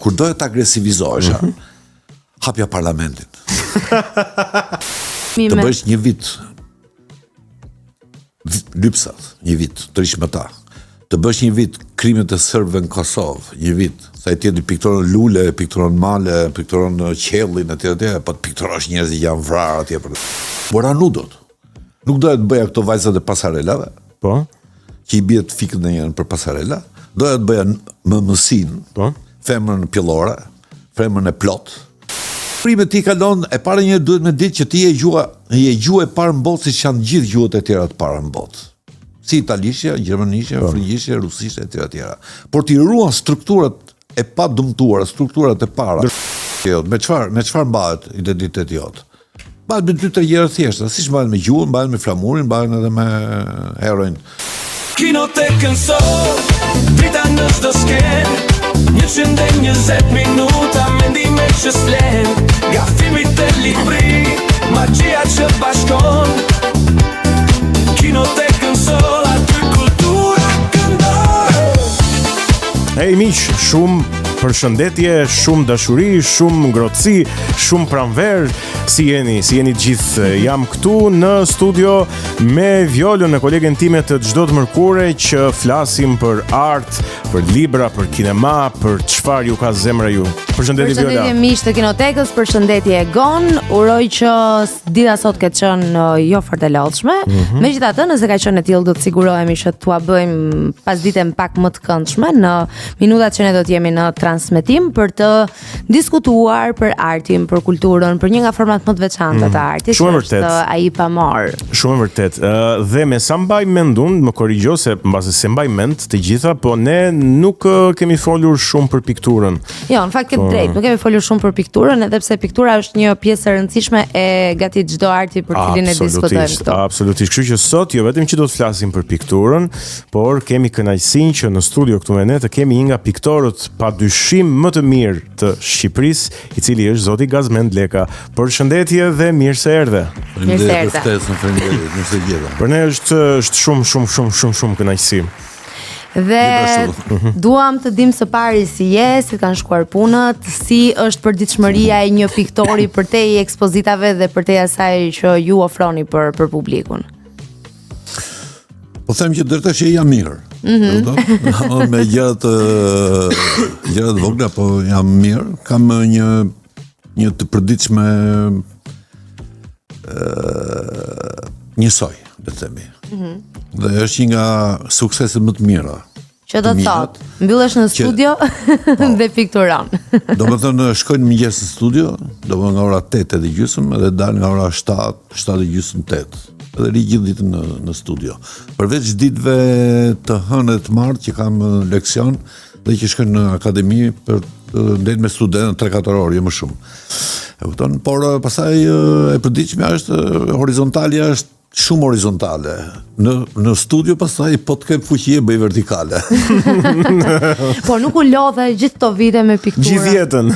kur doja të agresivizohesh, hapja parlamentin. Të bësh një vit lypsat, një vit të rish me ta. Të bësh një vit krimet e serbëve në Kosovë, një vit, sa i tjeti pikturon lule, pikturon male, pikturon qellin, etj, po të pikturosh njerëz që janë vrarë atje për. Bora nudot. Nuk doja të bëja këto vajzat e pasarelave. Po. Që i bie të fikën në njën për pasarela. Doja të bëja mësin, po. Femrën pjellore, femrën e plot. Prime ti kalon, e para një duhet me ditë që ti je gjuha e parë në botë, si që janë gjithë gjuhët e tjera të para në botë. Si italishtja, gjermanishtja, frëngjishtja, rusishtja, e tjera. Por ti ruan strukturat e pa dëmtuara, strukturat e para. Me çfarë mbahet identiteti jot? Mbahet me 2-3 gjëra thjeshta, siç mbahet me gjuhën, mbahet me flamurin, mbahet edhe me heroin. Kinotekën sot, drita në çdo skenë, 120 minuta mendime që s'len, nga filmit e libri, magjia që bashkon. Kinotekën sot, aty kultura këndon. Hey miq, shumë përshëndetje, shumë dashuri, shumë ngrohtësi, shumë pranverë. Si jeni gjithë? Jam këtu në studio me Violën, me kolegen time të çdo të mërkure që flasim për art, për libra, për kinema, për çfarë ju ka zemra ju. Përshëndetje Viola. Përshëndetje miq të Kinotekës, përshëndetje Egon. Uroj që dita sot ketë qenë jo fort e lodhshme. Megjithatë, nëse ka qenë e tillë, do të sigurohemi që t'ua bëjmë pasditën pak më të këndshme në minutat që ne do të jemi në transmetim për të diskutuar për artin, për kulturën, për një nga format më të veçanta të artit, që është ai pamor. Shumë e vërtet. Dhe me sa mbaj mendun, më korrigjo se mbase se mbaj mend të gjitha, po ne nuk kemi folur shumë për pikturën. Jo, në fakt ke drejt, nuk kemi folur shumë për pikturën, edhe pse piktura është një pjesë e rëndësishme e gati çdo arti për cilin e diskutojmë këtu. Absolutisht. Kështu që sot jo vetëm që do të flasim për pikturën, por kemi kënaqësinë që në studio këtu me ne të kemi një nga piktorët padyshim më të mirë të Shqipërisë, i cili është zoti Gazmend Leka. Përshëndetje dhe mirë se erdhe. Faleminderit. Për ne është shumë kënaqësi. Dhe duam të dim së pari si je, si kanë shkuar punët, si është përditshmëria e një piktori përtej ekspozitave dhe përtej asaj që ju ofroni për publikun. Po them që dërta që jam mirë. Me gjërat vogla, po jam mirë. Kam një të përditshme njësoj, le të themi. Dhe është një nga sukseset më të mira. Që do të thotë, mbyllesh në studio dhe pikturon. Do më thënë, shkojnë mëngjes në studio, do më nga ora 8:30 edhe dal nga ora 7:30-8. Edhe ri gjithë ditën në studio. Përveç ditëve të hënë dhe të martë që kam leksion dhe që shkojnë në akademi për ndajnë me studentë 3-4 orë, jo më shumë. Por pastaj e përditshme është horizontalja është shumë horizontale. Në studio pastaj po të kem fuqi e bëj vertikale. Po nuk u lodhe gjithë këto vite me pikturë. Gjithë jetën.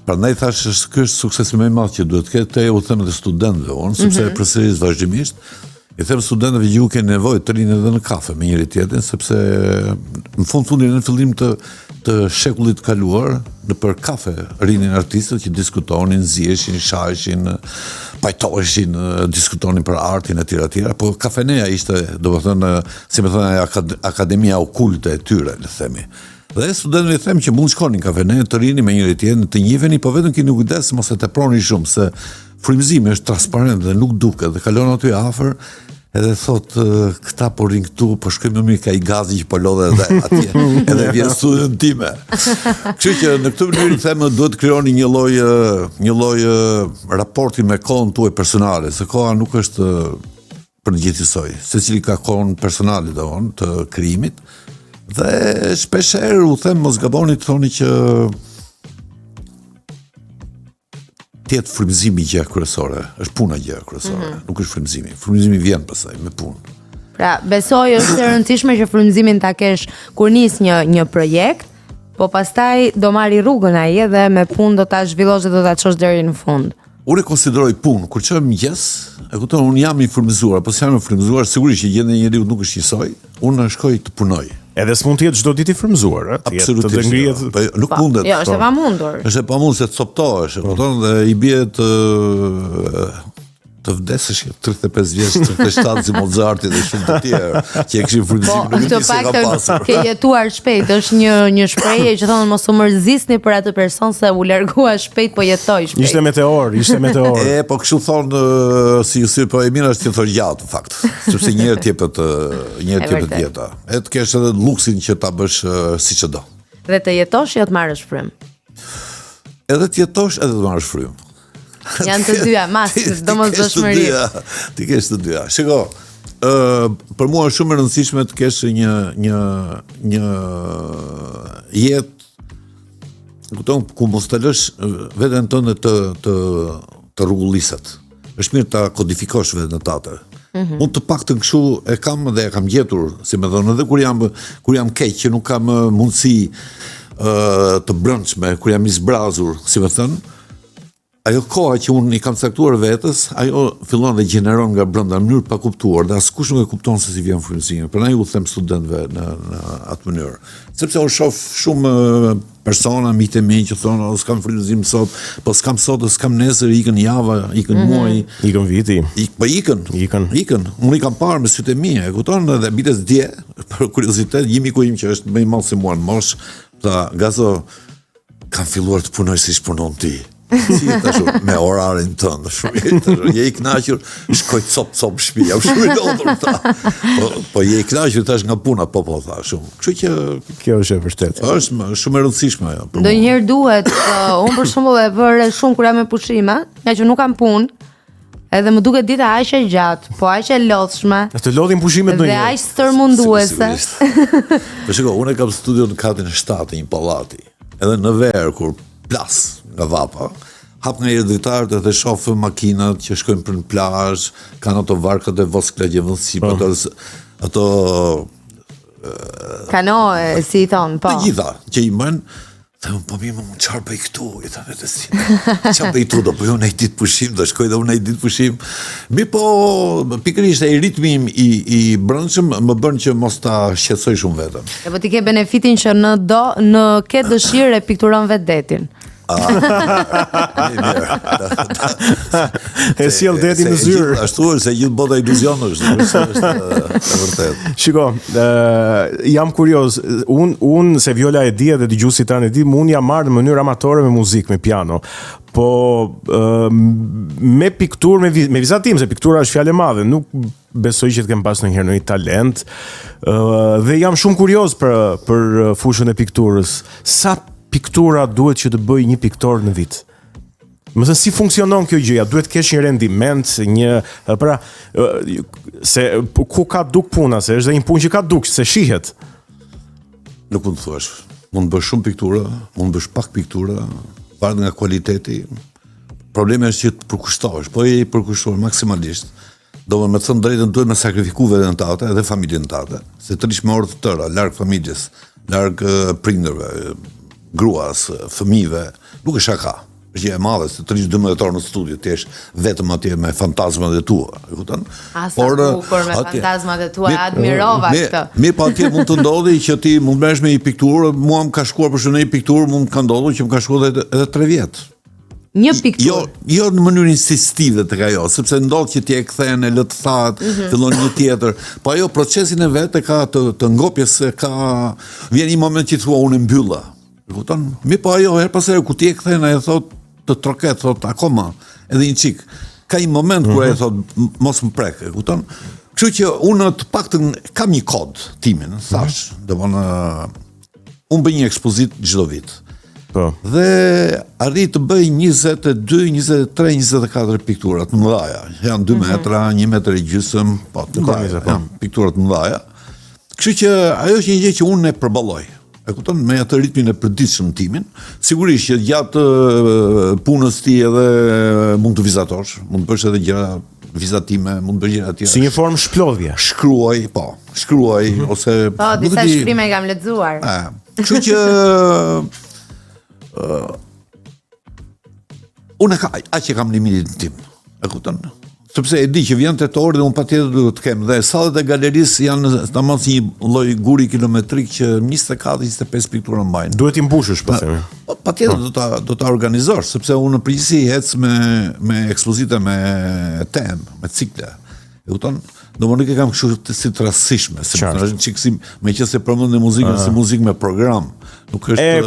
Prandaj thash ky është suksesi më i madh që duhet të ketë, u them edhe studentëve, sepse përsëris vazhdimisht i them studentëve që ju keni nevojë të rini edhe në kafe me njëri tjetrin, sepse në fundin në fillim të shekullit kaluar në për kafe rinin artistët që diskutonin, ziheshin, shaheshin, pajtoheshin, diskutonin për artin etj. Po kafeneja ishte, domethënë, si më thënë, akademia okulte e tyre, le themi. Dhe studentëve i them që mund shkonin kafene të rini me njëri tjetrin, të njiheni, po vetëm keni kujdes mos e teproni shumë, se frymëzimi është transparent dhe nuk duket, dhe kalon aty afër. Edhe thot, këta po rinë këtu, po shkojmë në mirë ka i gazi që po lodhe edhe atje, edhe vjen studion time. Kështu që në këtë mënyrë themë duhet të krijoni një lloj raporti me kohën tuaj personale, se koha nuk është për në gjithësoj. Secili ka kohën personale të krijimit. Dhe shpeshherë u them mos gaboni të thoni që tjetë frymëzimi gjë kryesore, është puna gjë kryesore, nuk është frymëzimi. Frymëzimi vjen pastaj me punë. Pra, besoj është e rëndësishme që frymëzimin ta kesh kur nis një projekt, po pastaj do marri rrugën ai dhe me punë do ta zhvillosh dhe do ta çosh deri në fund. Unë e konsideroj punë, kur çoj mëngjes, e kupton, unë jam i frymëzuar, po s'jam i frymëzuar, sigurisht që gjendja e njeriu nuk është njësoj, unë shkoj të punoj. Edhe s'mund të jetë çdo ditë i frymzuar, ëh, të jetë të ngrihet. Po nuk mundet. Jo, është e pamundur. Është e pamundur se të coptohesh, kupton, dhe i bie të vdesësh 35 vjeç, 37 si Mozarti dhe shumë të tjerë që e kishin frymëzim Po, këtë paktën ke jetuar shpejt, është një shprehje që thonë mos u mërzisni për atë person se u largua shpejt, po jetoj shpejt. Ishte meteor. Po kështu thonë si po e mirë është të thosh gjatë në fakt, sepse një herë tjepet jeta. E të kesh edhe luksin që ta bësh siç e do. Dhe të jetosh jo të marrësh frym. Edhe të jetosh edhe të marrësh frym. Janë të dyja, domosdoshmëri. Ti kesh të dyja. Shiko, për mua është shumë e rëndësishme të kesh një jetë, kupton, ku mos të lësh veten tënde të rrugulliset. Është mirë ta kodifikosh veten tënde. Mund të paktën kështu e kam dhe e kam gjetur, si më thonë, edhe kur jam keq, që nuk kam mundësi të brëndshme, kur jam i zbrazur, si më thënë, ajo koha që unë i kam caktuar vetës, ajo fillon dhe gjeneron nga brenda në mënyrë pa kuptuar, dhe askush nuk e kupton se si vjen frymëzimi. Prandaj u them studentëve në atë mënyrë. Sepse u shoh shumë persona mitë mi që thonë, s'kam frymëzim sot, po s'kam sot, s'kam nesër, ikën java, ikën muaj, ikën viti. Po ikën. Unë i kam parë me sytë e mi, e kupton, dhe bites dje, për kuriozitet, miku im që është më i madh se mua në moshë, tha, Gazo, kam filluar të punoj si punon ti. Si tash me orarin tënd, shumë je i kënaqur, shkoj cop shtëpi, jam shumë i lodhur ta. Po je i kënaqur tash nga puna, po tha shumë. Kështu që kjo është e vërtetë. Është shumë e rëndësishme ajo. Ndonjëherë duhet, unë për shembull e vëre shumë kur jam me pushime, nga që nuk kam punë, edhe më duket dita aq e gjatë, po aq e lodhshme. Të lodhin pushimet ndonjëherë. Dhe aq stërmunduese. Po shiko, unë kam studion në katin e 7 të një pallati. Edhe në verë kur plas nga vapa, hap nga erdhitarët dhe shoh makinat që shkojnë për në plazh, kanë ato varkat e vosklegje vëllësi, ato kanoe, si i thon, po. Të gjitha që i mën, thëmë, po mi më qarë bëj këtu, i thëmë e të si, qarë bëj këtu, do po jo në i ditë pushim, do shkoj dhe unë në i ditë pushim. Mi po, pikërisht e ritmi i brëndshëm më bën që mos ta shqetësoj shumë vetëm. E po ti ke benefitin që në ke dëshirë e pikturon vetë detin. E sjell detin në zyrë. Ashtu është se gjithë bota iluzionësh, është e vërtet. Shiko, jam kurioz, unë se viola e di edhe dëgjuesit tanë e di, unë jam marrë në mënyrë amatore me muzikë, me piano. Po me pikturë, me vizatim, se piktura është fjalë e madhe, nuk besoj që të kem pas ndonjëherë ndonjë talent. Dhe jam shumë kurioz për fushën e pikturës. Sa piktura duhet që të bëj një piktor në vit? Mëse si funksionon kjo gjëja? Duhet të kesh një rendiment, se ku ka duk puna, se është dhe një punë që ka duk, se shihet. Nuk mund të thuash. Mund të bësh shumë piktura, mund të bësh pak piktura, varet nga kualiteti. Problemi është që të përkushtohesh, po je i përkushtuar maksimalisht. Do me thënë drejtën, duhet me sakrifiku veten tate edhe familjen tate, se të rish me orë të tëra, larg familjes, larg prindërve, gruas, fëmijëve, nuk është shaka. Është gjë e madhe se të rish 12 orë në studio, ti je vetëm atje me fantazmat e tua, e kupton? Por me fantazmat e tua, admirova këtë. Mirë, pa atje mund të ndodhi që ti mund bësh me një pikturë, mua më ka shkuar për shkak një pikturë, mund të ka ndodhur që më ka shkuar edhe 3 vjet. Një pikturë. Jo në mënyrë insistive tek ajo, sepse ndodh që ti e kthen e lë të thatë, fillon një tjetër. Po ajo procesin e vet e ka të ngopjes, vjen një moment që thua unë e mbylla. E kupton? Mi po ajo her pas here kur ti e kthen ai thot të troket, thot akoma edhe një çik. Ka një moment kur ai thot mos më prek, e kupton? Kështu që unë të paktën kam një kod timin, thash, domthonë unë bëj një ekspozitë çdo vit. Po. Dhe arrit të bëj 22, 23, 24 piktura të mëdha. Janë 2 metra, 1 metër e gjysmë, po të mëdha, janë piktura të mëdha. Kështu që ajo është një gjë që unë e përballoj. E kupton, me atë ritmin e përditshëm timin, sigurisht që gjatë punës ti edhe mund të vizatosh, mund të bësh edhe gjëra vizatime, mund të bësh gjëra tjera. Si një formë shplodhje. Shkruaj, ose po, disa shkrime kam lexuar. Kështu që unë aq e kam limitin tim, e kupton? sepse e di që vjen tetori dhe unë patjetër duhet të kem. Dhe sallet e galerisë janë tamam si një lloj guri kilometrik që 24-25 piktura mbajnë. Duhet i mbushësh, po themi. Patjetër do ta organizosh, sepse unë në përgjithësi ec me ekspozita me temë, me cikle. E kupton? Nuk e kam kështu si të rastësishme, sepse është çik si meqense përmendë muzikën si muzikë me program. Nuk është E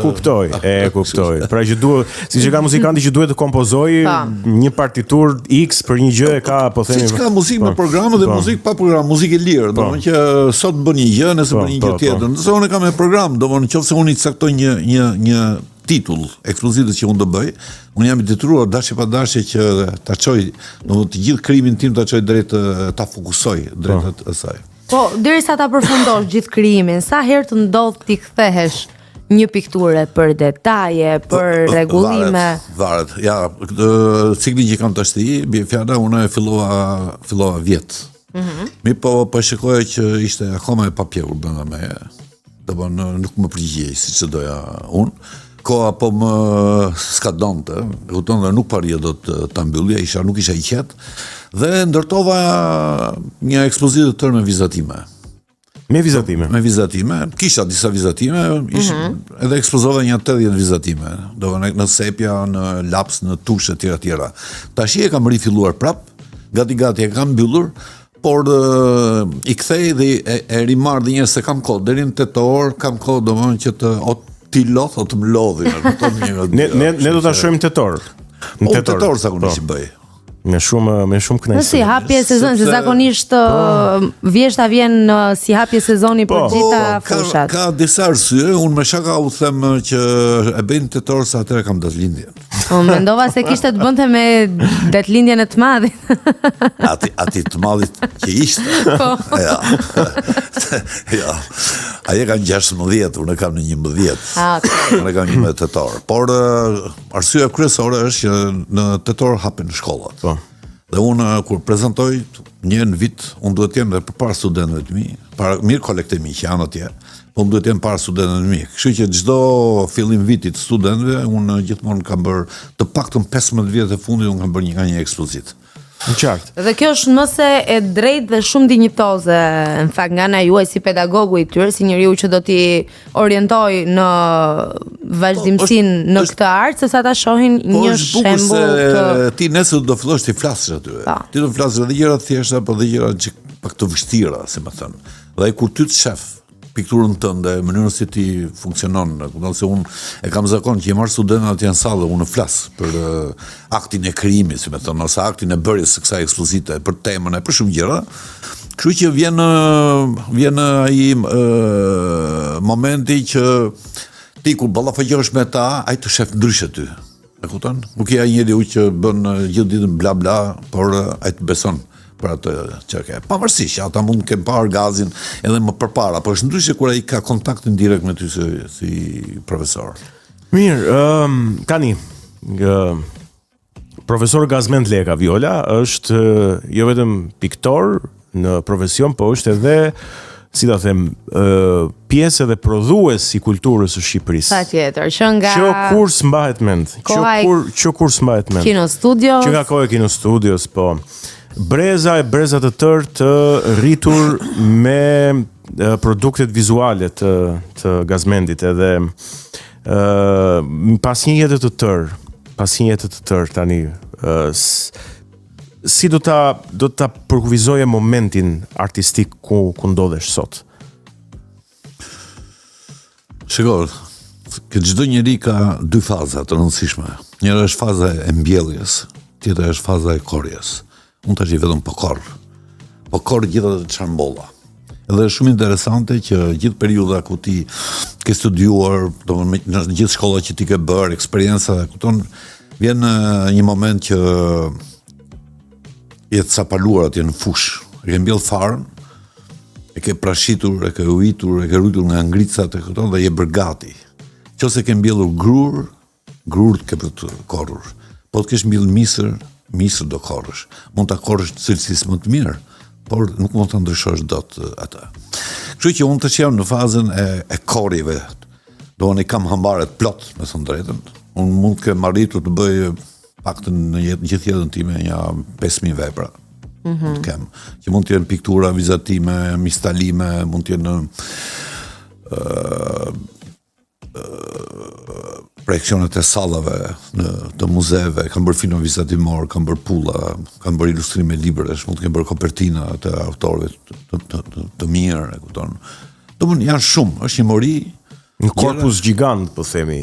kuptoj. Pra që duhet, siç e ka muzikanti që duhet të kompozojë një partitur X për një gjë e ka, po themi. Siç ka muzikë me program dhe muzikë pa program, muzikë e lirë, domethënë që sot bën një gjë, nëse bën një gjë tjetër. Nëse unë kam me program, domethënë nëse unë i caktoj një titull ekspozitës që unë do bëj, unë jam i detyruar dashje pa dashje që ta çoj, domethënë të gjithë krijimin tim ta çoj drejt ta fokusoj drejt asaj. Po, derisa ta përfundosh gjithë krijimin, sa herë të ndodh ti kthehesh një pikturë për detaje, për rregullime? Varet. Ja, cikli që kam tash bie fjala, unë e fillova vjet. Mi po shikoja që ishte akoma e papjekur brenda meje. Nuk më përgjigjej siç e doja unë. Koha po më skadonte, kupton, dhe nuk parija do të ta mbyllja, nuk isha i qetë, dhe ndërtova një ekspozitë të tërë me vizatime. Me vizatime, kisha disa vizatime, edhe ekspozova një 80 vizatime, në sepja, në laps, në tushe, tjera. Tashi e kam rifilluar prap, gati e kam mbyllur, por i kthej dhe e rimar dhe njerëz se kam kohë, deri në tetor, kam kohë domethënë që ti loth o të më lodhi. Ne do ta shohim tetor. Në tetor zakonisht bëj. Me shumë kënaqësi. Si hapje sezoni, se zakonisht vjeshta vjen si hapje sezoni për gjitha fushat. Ka disa arsye, unë me shaka u them që e bëjnë tetor sa atëherë kam datëlindjen. Mendova se kishte të bënte me datëlindjen e të madhit. Ati të madhit që ishte. Ja. Aje kam 16, unë kam në 11. Unë kam 11 tetor. Por arsyeja kryesore është që në tetor hapen shkollat. Dhe unë kur prezantoj një në vit, unë duhet të jem dhe përpara studentëve të mi, mirë kolekte mi që janë atje, po unë duhet të jem para studentëve të mi. Kështu që çdo fillim vitit studentëve, unë gjithmonë kam bërë të paktën 15 vjet e fundit unë kam bërë një ekspozitë. Në qartë. Dhe kjo është mëse e drejtë dhe shumë dinjitoze, në fakt nga ana juaj si pedagogu i tyre, si njeriu që do t'i orientoj në vazhdimsinë në këtë art, sesa ta shohin një shembull të ti nesër do fillosh të flasësh aty. Ti do flasësh edhe gjëra të thjeshta, po edhe gjëra pak të vështira, si më thënë. Dhe kur ty të shef pikturën tënde, mënyrën si ti funksionon, kupton se unë e kam zakon që marr studentët atje në sallë, unë flas për aktin e krijimit, si më thon, ose aktin e bërjes së kësaj ekspozite, për temën e për shumë gjëra. Kështu që vjen ai momenti që ti kur ballafaqohesh me ta, ai të shef ndryshe ty. E kupton? Nuk je ai njeriu që bën gjithë ditën bla bla, por ai të beson për atë që ke. Pavarësisht që ata mund të kenë parë gazin edhe më përpara, por është ndryshe kur ai ka kontaktin direkt me ty si profesor. Mirë, tani profesor Gazmend Leka Viola është jo vetëm piktor në profesion, po është edhe, si ta them, pjesë dhe prodhues i kulturës së Shqipërisë. Patjetër, që nga Që kurs mbahet mend. Që kurs mbahet mend. Kino Studios. Që nga koha e Kino Studios, po. Breza të tërë të rritur me produktet vizuale të Gazmendit edhe pas një jete të tërë tani si do ta përkufizoje momentin artistik ku ndodhesh sot? Shikoj, që çdo njeri ka dy faza të rëndësishme. Njëra është faza e mbjelljes, tjetra është faza e korjes. Unë tash i vetëm po korr gjithë ato çarmbolla. Edhe është shumë interesante që gjithë periudha ku ti ke studiuar, domethënë në gjithë shkollat që ti ke bërë, eksperienca, kupton, vjen një moment që je të sapaluar atje në fush. E ke mbjell farën, e ke prashitur, e ke ujitur, e ke rritur nga ngricat, e kupton, dhe je bërë gati. Nëse ke mbjellur grur ke për të korrur. Po të kesh mbjell misër do korrësh. Mund ta korrësh në cilësisë më të mirë, por nuk mund ta ndryshosh dot atë. Kështu që unë të jam në fazën e korjeve. I kam hambaret plot, me thënë drejtën. Unë mund të kem arritur të bëj paktën në gjithë jetën time një 5000 vepra. Të kem, që mund të jenë piktura vizatime, mistalime, mund të jenë projekcionet e sallave të muzeve, kanë bërë filma vizatimor, kanë bërë pulla, kanë bërë ilustrime libresh, mund të kenë bërë kopertina të autorëve të mirë, e kupton. Domthon janë shumë, është një mori. Një korpus gjigant, po themi,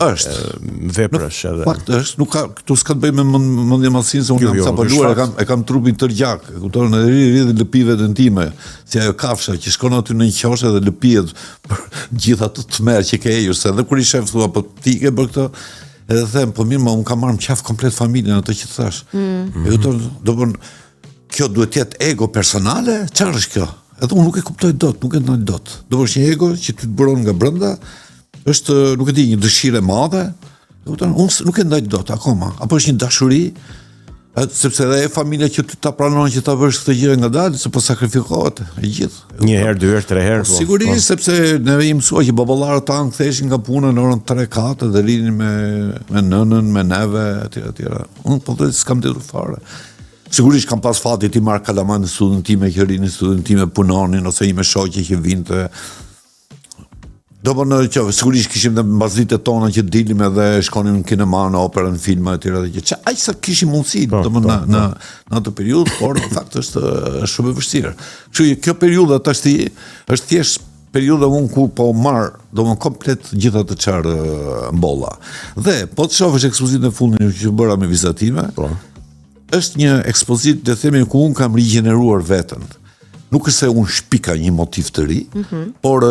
veprash edhe. Fakt është, nuk ka, këtu s'ka të bëj me mendje madhësinë se unë jam sapaluar, e kam trupin tërgjak, e kupton, edhe rridh lëpive të time, si ajo kafsha që shkon aty në një qoshe dhe lëpihet për gjithë ato tmerr që ke hequr, se edhe kur i shef thua, po ti ke bërë këtë, edhe them, po mirë, unë kam marrë qaf komplet familjen atë që thash. E kupton, domthon kjo duhet të jetë ego personale, çfarë është kjo? Edhe unë nuk e kuptoj dot, nuk e ndaj dot. Do të një ego që ty të bëron nga brenda, është, nuk e di, një dëshirë e madhe, unë nuk e ndaj dot akoma, apo është një dashuri, sepse edhe e familja që ty ta pranon që ta bësh këtë gjë ngadalë, se po sakrifikohet e gjithë. Një herë, 2 herë, 3 herë. Sigurisht, sepse neve i mësua që baballarët tanë ktheshin nga puna në orën 3-4 dhe rinin me nënën, me neve, etj. Unë po të s'kam ditur fare. Sigurisht kam pas fati ti marr kalaman në studion time që rinin në studion time punonin ose i me shoqe që vinte. Dopo që sigurisht kishim dhe mbasditë tona që dilim edhe shkonim në kinema, në operën, në filma etj. Që aq sa kishim mundësi në atë periudhë, por në fakt është shumë e vështirë. Kështu që kjo periudhë tash është thjesht periudha unë ku po marr domethënë komplet gjithë atë çfarë mbolla. Dhe po të shohësh ekspozitën e fundit që bëra me vizatime, është një ekspozitë dhe themi ku unë kam rigjeneruar veten. Nuk është se unë shpika një motiv të ri, por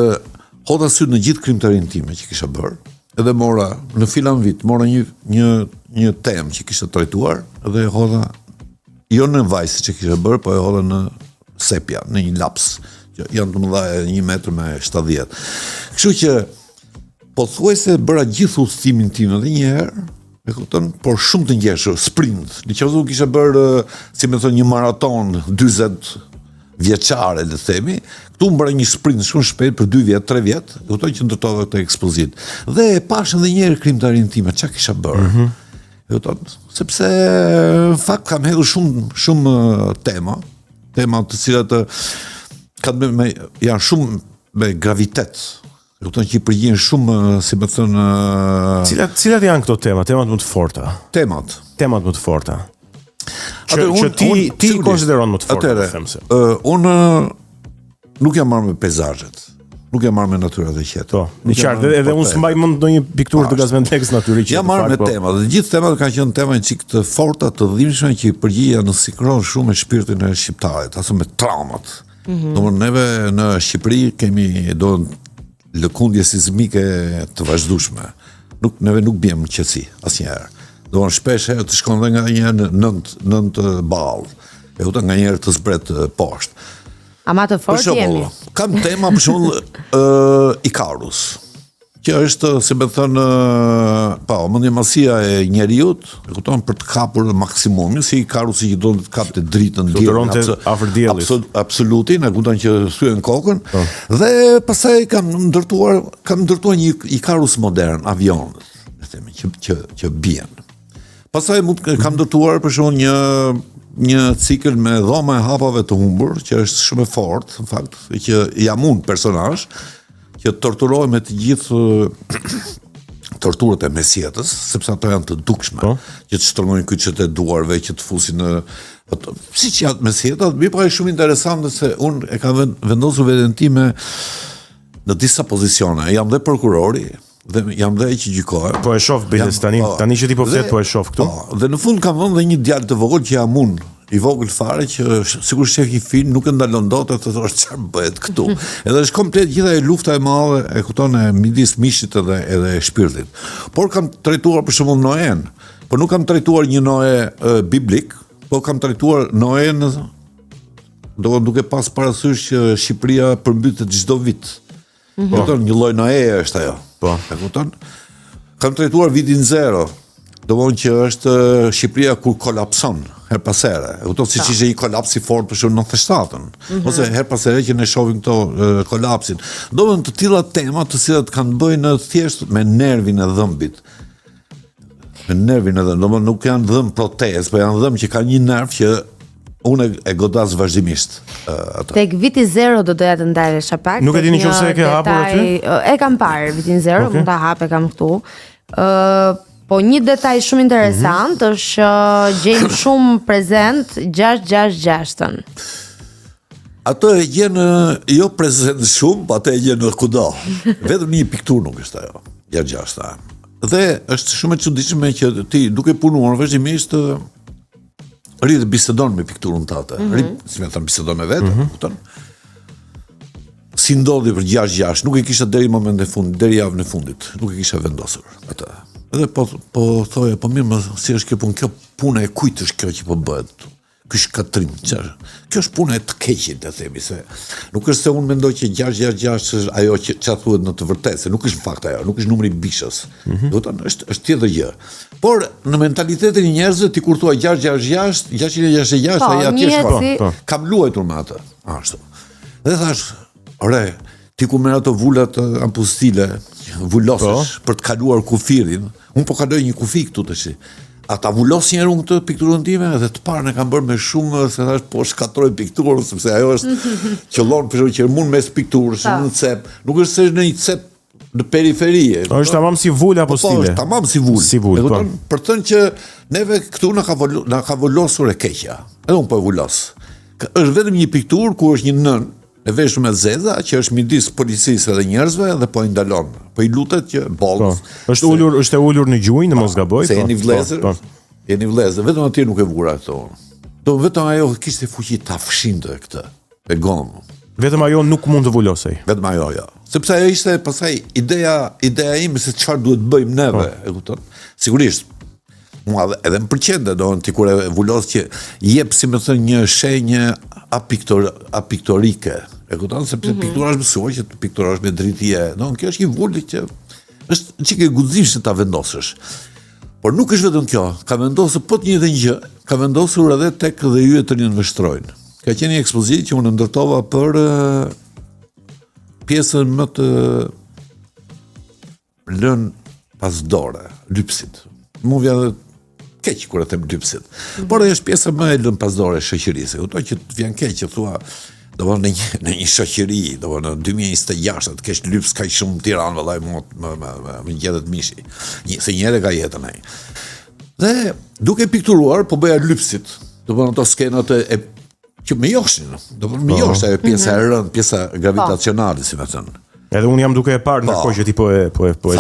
hodha syt në gjithë krimtarinë time që kisha bërë, edhe mora në filan vit, mora një temë që kisha trajtuar, edhe hodha jo në vajzë që kisha bërë, po e hodha në sepia, në një laps, që janë të mëdha 1 metër me 70. Kështu që pothuajse bëra gjithë udhëtimin tim edhe një herë, e kupton, por shumë të ngjeshur, sprint. Në qoftë se kisha bërë, si më thonë, një maraton 40 vjeçare, le të themi, këtu më bëra një sprint shumë shpejt për 2 vjet, 3 vjet, e kupton që ndërtova këtë ekspozitë. Dhe e pash edhe një herë krimtarinë time, çka kisha bërë. E kupton, sepse në fakt kam hedhur shumë tema të cilat janë shumë me gravitet. E kupton që i përgjigjen shumë, si më thënë, Cilat janë këto temat më të forta? Temat më të forta. Që ti konsideron më të forta, atëre, themse. Unë nuk jam marrë me pejzazhet. Nuk jam marrë me natyrat e qetë. Në qartë, edhe unë s'mbaj mend ndonjë pikturë të Gazmentex natyri që. Jam marrë me tema, dhe gjithë temat kanë qenë tema një çik të forta, të dhimbshme që i përgjigja në sinkron shumë me shpirtin e shqiptarit, ashtu me traumat. Domthonë neve në Shqipëri kemi lëkundje sismike të vazhdueshme. Neve nuk bjem në qetësi asnjëherë. Domthonë shpesh herë të shkon dhe nga një nënt ball. E uta nga njerë të zbret poshtë. Ama të fort jemi. Kam tema për shembull Ikarus, që është, si më thënë, mendjemasia e njeriut, e kupton, për të kapur maksimumin, si Ikarusi që do të kapte dritën diellin, afër diellit. Absolutin, e kupton që thyen kokën. Dhe pastaj kam ndërtuar një Ikarus modern, avion, le themi, që bien. Pastaj kam ndërtuar për shembull një cikël me dhoma e hapave të humbur, që është shumë e fortë, në fakt, që jam unë personazh, që torturohem me të gjithë torturët e mesjetës, sepse ato janë të dukshme, që të shtrëngojnë kyçet e duarve, që të fusin në siç janë mesjetat, mi pa e shumë interesante se unë e kam vendosur veten time në disa pozicione. Jam dhe prokurori, dhe jam dhe që gjykohet. Po e shoh biles tani që ti po flet, po e shoh këtu. Dhe në fund kam vënë dhe një djalë të vogël që jam unë, i vogël fare, që sikur shef një film nuk e ndalon dot, e thosh çfarë bëhet këtu. Edhe është komplet gjitha e lufta e madhe, e kupton, e midis mishit edhe shpirtit. Por kam trajtuar për shembull Noen, por nuk kam trajtuar një Noe biblik, por kam trajtuar Noen duke pas parasysh që Shqipëria përmbytet çdo vit. Kupton, një lloj Noe është ajo. E kupton? Kam trajtuar vitin 0, domthonjë që është Shqipëria kur kolapson her pas here. E kupton, siç ishte një kolaps i fortë për shembull në 97-ën, ose her pas here që ne shohim këto kolapsin. Domthonjë të tilla tema të cilat kanë bëjnë thjesht me nervin e dhëmbit. Me nervin e dhëmbit, domthonjë nuk janë dhëmb protezë, por janë dhëmb që kanë një nerv që unë e godas vazhdimisht atë. Tek viti 0 do doja të ndalesha pak. Nuk e tek dini një nëse e ke hapur detaj- aty? E kam parë vitin 0, Okay. mund ta hap, e kam këtu. Po një detaj shumë interesant është gjejmë shumë prezent 666-ën. Ato e gjenë jo prezent shumë, po ato e gjenë kudo. Vetëm një pikturë nuk është ajo. Ja gjashta. Dhe është shumë e çuditshme që ti duke punuar vazhdimisht rritë bisedon me pikturën tate. Si me thënë bisedon me vetë, kupton? Si ndodhi për 6-6, nuk e kisha deri moment e fundit, deri javën e fundit, nuk e kisha vendosur atë. Edhe po thoja, po mirë, më si është kjo puna e kujt është kjo që po bëhet? Ky shkatrim, kjo është puna e të keqit, të themi, se nuk është se unë mendoj që 666 është ajo që thuhet në të vërtetë, se nuk është fakt ajo, nuk është numri i bishës. Është tjetër gjë. Por në mentalitetin e njerëzve ti kur thua 666, 666, ai atje shkon. Kam luajtur me atë, ashtu. Dhe thash, ore, ti ku merr ato vulat ampustile, vulosësh për të kaluar kufirin. Unë po kaloj një kufi këtu tash. Ata vulos njerë unë këtë pikturën time dhe të parën e kam bërë me shumë se thash po shkatroj pikturën sepse ajo është qëllon për që mund mes pikturës në cep, nuk është se është në një cep në periferie. Është tamam si vul apo stile? Po, është tamam si vul. Si vul, po. Për thënë që neve këtu na ka volosur e keqja. Edhe unë po e vulos. Është vetëm një pikturë ku është një nën e veshur me zeza që është midis policisë dhe njerëzve dhe po i ndalon. Po i lutet që bollë. Është e ulur në gjunjë, në mos gaboj. Se jeni vlezër. Jeni vlezër, vetëm atje nuk e vura këto. Do vetëm ajo kishte fuqi ta fshinte këtë. E gomë. Vetëm ajo nuk mund të vulosej. Vetëm ajo, ja. Sepse ajo ishte pastaj ideja ime se çfarë duhet bëjmë neve, e kupton? Sigurisht. Mua edhe më pëlqente ti kur e vulos që jep si më thënë një shenjë apiktorike. E kupton sepse piktura është mësuar që piktura është me dritje. Kjo është një vulë që është çike guximshme ta vendosësh. Por nuk është vetëm kjo, ka vendosur po të njëjtën gjë, ka vendosur edhe tek dhe ju e të rinë vështrojnë. Ka qenë një ekspozitë që unë ndërtova për pjesën më të lënë pas dore, lypsit. Mu vjen edhe keq kur e them lypsit. Por është pjesa më e lënë pas dore e shoqërisë. Kuptoj që të vjen keq që thua në një shoqëri, në 2026 të kesh lyps kaq shumë në Tiranë, vallai më gjetet mishi. Se njëre ka jetën ai. Dhe duke pikturuar po bëja lypsit. Ato skenat që më joshin, më josh ajo pjesa e rënd, pjesa gravitacionale, si më thënë. Edhe unë jam duke e parë ndërkohë që ti po e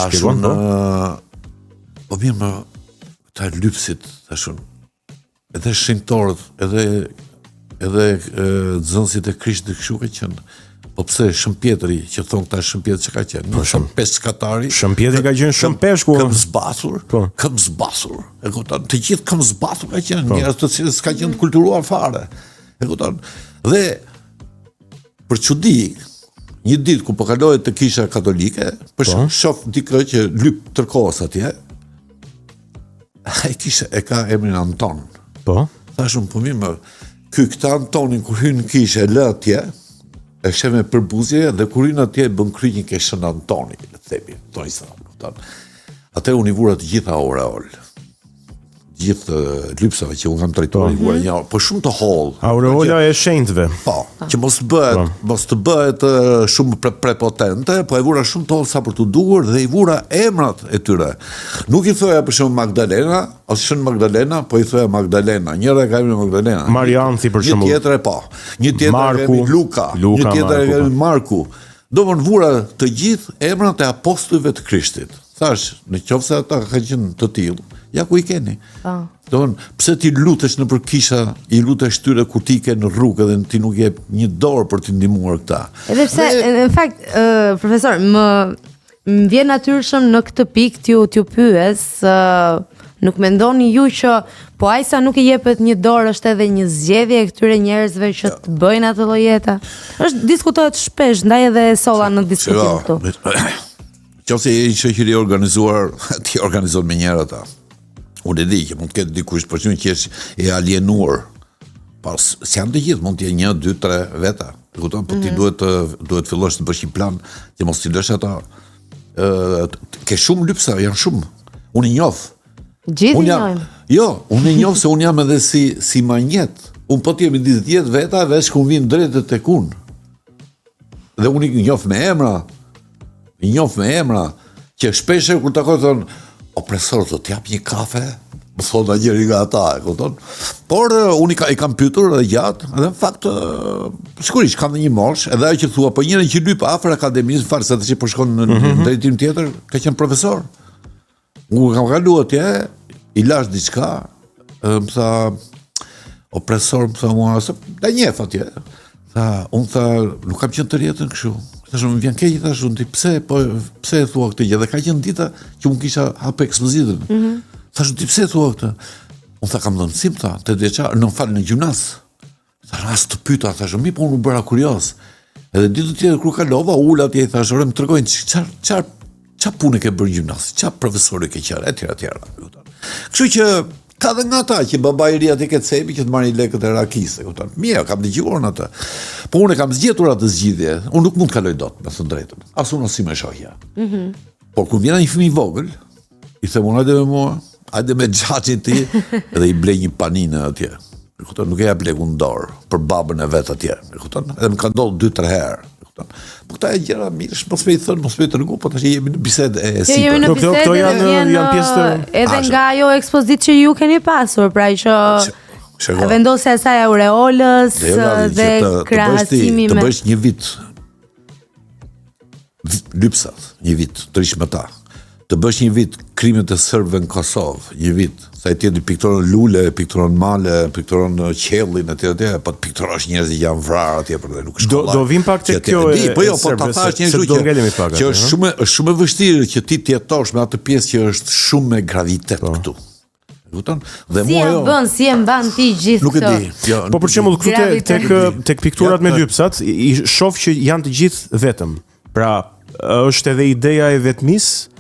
shpjegon. Po mirë, më ta lypsit, thashun. Edhe shenjtorët, edhe zënësit e Krishtit kështu ka qenë. Po pse Shëmpjetri që thon këta Shëmpjetri që ka qenë? Po Shëmpeskatari. Shëmpjetri ka qenë Shëmpesh ku këm zbathur. E kupton, të gjithë këm zbathur ka qenë, njerëz të cilët s'ka qenë të kulturuar fare. E kupton? Dhe për çudi, një ditë ku po kalohet të kisha katolike, shoh dikë që lyp tërkohës atje. Ai e ka emrin Anton. Po. Thashun po mirë, këta Antonin kur hyn në kishë e lë atje, e shë me përbuzje dhe kur hyn atje bën kryqin ke Shën Antoni, le të themi, Toni sa, kupton. Atë unë i vura të gjitha aureol. Gjithë lypsave që unë kam trajtuar i vura një, po shumë të holl. Aureola e shenjtëve. Po, që mos të bëhet shumë prepotente, po e vura shumë të holl sa për të duhur dhe i vura emrat e tyre. Nuk i thoja për shumë Magdalena, ose Shën Magdalena, po i thoja Magdalena. Njëra ka emrin Magdalena. Marianthi për shembull. Një tjetër Një tjetër ka emrin Luka. Një tjetër ka emrin Marku. Domon vura të gjithë emrat e apostujve të Krishtit. Thash, në qoftë se ata ka qenë të tillë, ja ku i keni. Domon, pse ti lutesh në për kisha, i lutesh tyre kur ti ke në rrugë dhe ti nuk jep një dorë për t'i ndihmuar këta. Edhe pse në fakt, profesor, më vjen natyrshëm në këtë pikë t'ju pyes, nuk mendoni ju që po ai sa nuk i jepet një dorë është edhe një zgjedhje e këtyre njerëzve që të bëjnë atë lloj jete? Është diskutohet shpesh, ndaj edhe solla në diskutim këtu. Qofse je një shoqëri organizuar, ti organizon me njerë ata. Unë e di që mund të ketë dikush për shkak që është e alienuar. Pas janë të gjithë, mund të jenë 1, 2, 3 veta. E kupton, po ti duhet fillosh të bësh një plan që mos t'i lësh ata. Ke shumë lypsa, janë shumë. Unë i njoh. Gjithë i njohim. Jo, unë i njoh se unë jam edhe si magnet Unë po t'jemi 10 veta dhe shkun vinë drejtë tek unë. Dhe unë i njoh me emra, që shpeshe kur takoj thonë, opresor, do t'jap një kafe? Më thonë njëri nga ata, e kupton? Por unë i kam pyetur edhe gjatë, edhe në fakt sigurisht kam një mosh, edhe ajo që thua, po njëri që lyp afër akademisë, fare se tash po shkon në drejtim tjetër, ka qenë profesor. Unë kam kaluar atje, i lash diçka, më tha opresor, më tha mua, se da njef atje. Unë tha, nuk kam qenë të rjetën kështu. Thash, më vjen keq, thash, unë pse e thua këtë gjë? Dhe ka qenë dita që unë kisha hapë ekspozitën. Thash, ti pse e thua këtë? Unë tha, kam dhënë sim, tha, 8 vjeçar, në falë në gjimnas. Thash, as të pyeta, thash, mi po unë bëra kurioz. Edhe ditën tjetër kur kalova, ula atje, thash, më tregojnë çfarë punë ke bërë në gjimnas, çfarë profesori ke qenë, etj. Kështu që ka dhe nga ta që baba i ri aty ke cepi që të marrin lekët e rakisë, kupton. Mirë, kam dëgjuar në atë. Po unë kam zgjetur atë zgjidhje. Unë nuk mund të kaloj dot, me thënë drejtën. As unë as si më shohja. Por kur vjen një fëmijë i vogël, i them unë hajde me mua, hajde me xhaxhin ti dhe i blej një paninë atje. E kupton, nuk e jap lekun dorë për babën e vet atje. E kupton? Edhe më ka ndodhur 2-3 herë. Po këta e gjëra mirësh, mos me i thënë, mos me i tërgu, po tash jemi në bisedë e sipër. Jemi në bisedë, Këto janë pjesë të... Edhe nga ajo ekspozitë që ju keni pasur, pra që vendosja e saj aureolës dhe krahasimi me... Të bësh një vit lypsat, një vit të rish me ta. Të bësh një vit krimet e serbëve në Kosovë, një vit, sa i tjeti pikturon lule, pikturon male, pikturon qellin, etj. Po të pikturosh njerëz që janë vrarë atje për dhe nuk shkollaj. Do vim pak tek kjo e po jo, po ta thash një gjë që është shumë e vështirë që ti të jetosh me atë pjesë që është shumë me gravitet këtu. Kupton? Dhe si e mban ti gjithë këtë? Nuk e di. Po për shembull këtu tek pikturat me lypsat, i shoh që janë të gjithë vetëm. Pra, është edhe ideja e vetmisë.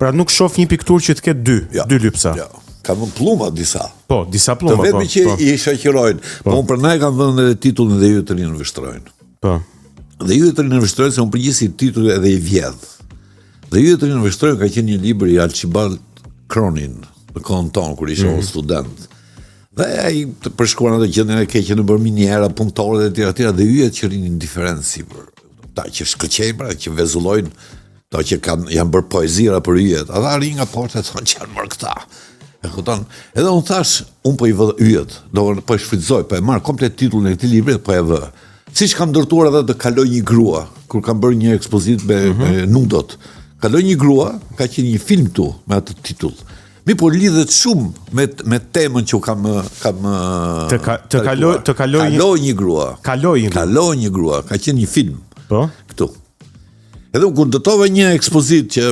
Pra nuk shoh një pikturë që të ketë dy lypsa. Ja. Ka vënë pluma disa. Po, disa pluma. Të vetmi që i shoqërojnë. Po unë për ne kam vënë edhe titullin dhe ju të rinë vështrojnë. Po. Dhe ju të rinë vështrojnë se unë përgjithësi titull edhe i vjedh. Dhe ju të rinë vështrojnë ka qenë një libër i Archibald Cronin në kohën tonë kur isha student. Dhe ai përshkruan atë gjendjen e keqe në bërë miniera, punëtorë dhe tjera dhe yjet që rinin indiferent sipër. Ta që shkëlqejnë, pra, që vezullojnë, ta që janë bërë poezira për yjet. Ata rinë nga poshtë e thonë që janë marrë këta. E kupton? Edhe unë thash, unë po i vë yjet, po e shfrytëzoj, po e marr komplet titullin e këtij libri, po e vë. Siç kam ndërtuar edhe të kaloj një grua, kur kam bërë një ekspozitë me nudot. Kaloj një grua, ka qenë një film tu me atë titull. Mi po lidhet shumë me temën që kam të kaloj një grua. Kaloj një grua, ka qenë një film. Po. Këtu. Edhe unë kur dëtova një ekspozitë që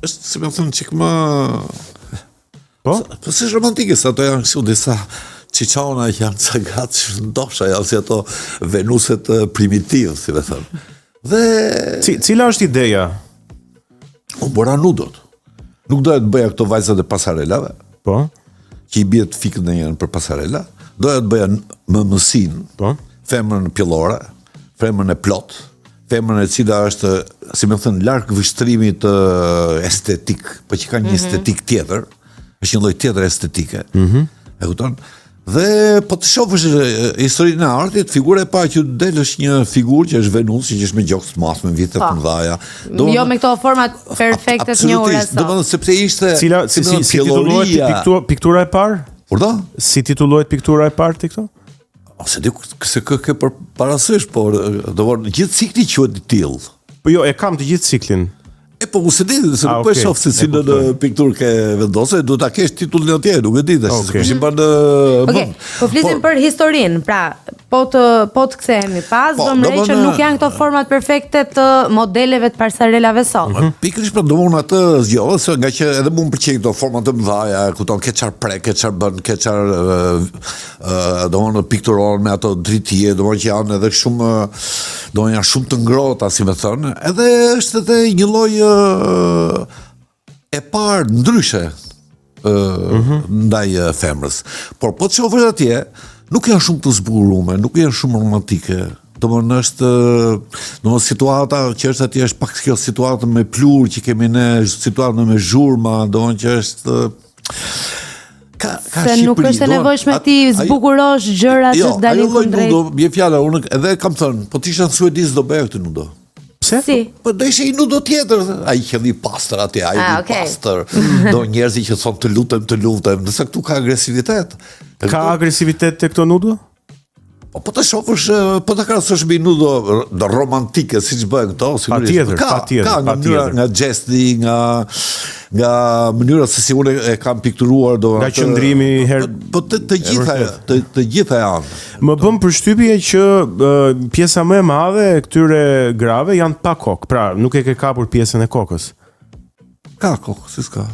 është, si më thënë, çik më Po? Po si romantike, sa ato janë kështu disa qiqona që janë cagat shëndosha, janë si ato venuset primitiv, si me thënë. Dhe... Cila është ideja? Unë bëra nudot. Nuk doja të bëja këto vajzat e pasarelave, Po? që i bie të fikët në njërën për pasarela, doja të bëja mësin, Po? femrën pjellore, femrën e plot, femrën e cila është, si me thënë, larg vështrimit estetik, po që ka një estetik tjetër, është një lloj tjetër estetike. E kupton? Dhe po të shohësh historinë e artit, figura e parë që del është një figurë që është Venusi, që është me gjokë të mëdha, me vite të mëdha. Jo me këto format perfekte të njohura sot. Domethënë sepse ishte si titullohet piktura e parë? Urdhë? Si titullohet piktura e parë ti këto? Ose di se kë për parasysh, por domethënë gjithë cikli quhet i tillë. Po jo, e kam të gjithë ciklin. E po u se di, se nuk po e shoh se si në pikturë ke vendosur, duhet ta kesh titullin atje, nuk e di tash se kush i bën. Okej, po flisim për historinë, pra, po të kthehemi pas, domethënë që nuk janë këto format perfekte të modeleve të pasarelave sot. Pikërisht për domon atë zgjodh, se nga që edhe mua më pëlqejnë këto forma të mëdha, kupton, ke çfarë prek, ke çfarë bën, ke çfarë domon pikturon me ato dritije, domon që janë edhe shumë domon janë shumë të ngrohta, si më thon, edhe është edhe një lloj e parë ndryshe ndaj femrës. Por po të shohësh atje, nuk janë shumë të zbukuruar, nuk janë shumë romantike. Domethënë është domethënë situata që është atje është pak kjo situatë me plur që kemi ne, situata me zhurma, domethënë që është ka Se nuk është e nevojshme ti zbukurosh gjërat që dalin kundrejt. Nudo, bie fjala, unë edhe kam thënë, po ti isha në Suedis do bëja këtë nudo. Pse? Si? Po do ishte i nudo tjetër, ai që i pastër atje, ai i pastër. Do njerëz që thonë të lutem, nëse këtu ka agresivitet. Ka agresivitet te këto nudo? Po të shofësh, po të krahasosh me nudo romantike siç bëjnë këto, sigurisht. Ka nga gjesti, nga mënyra se si unë e kam pikturuar nga qëndrimi po të gjitha janë. Më bën përshtypje që pjesa më e madhe e këtyre grave janë pa kokë, pra nuk e ke kapur pjesën e kokës. Ka kokë, si s'ka.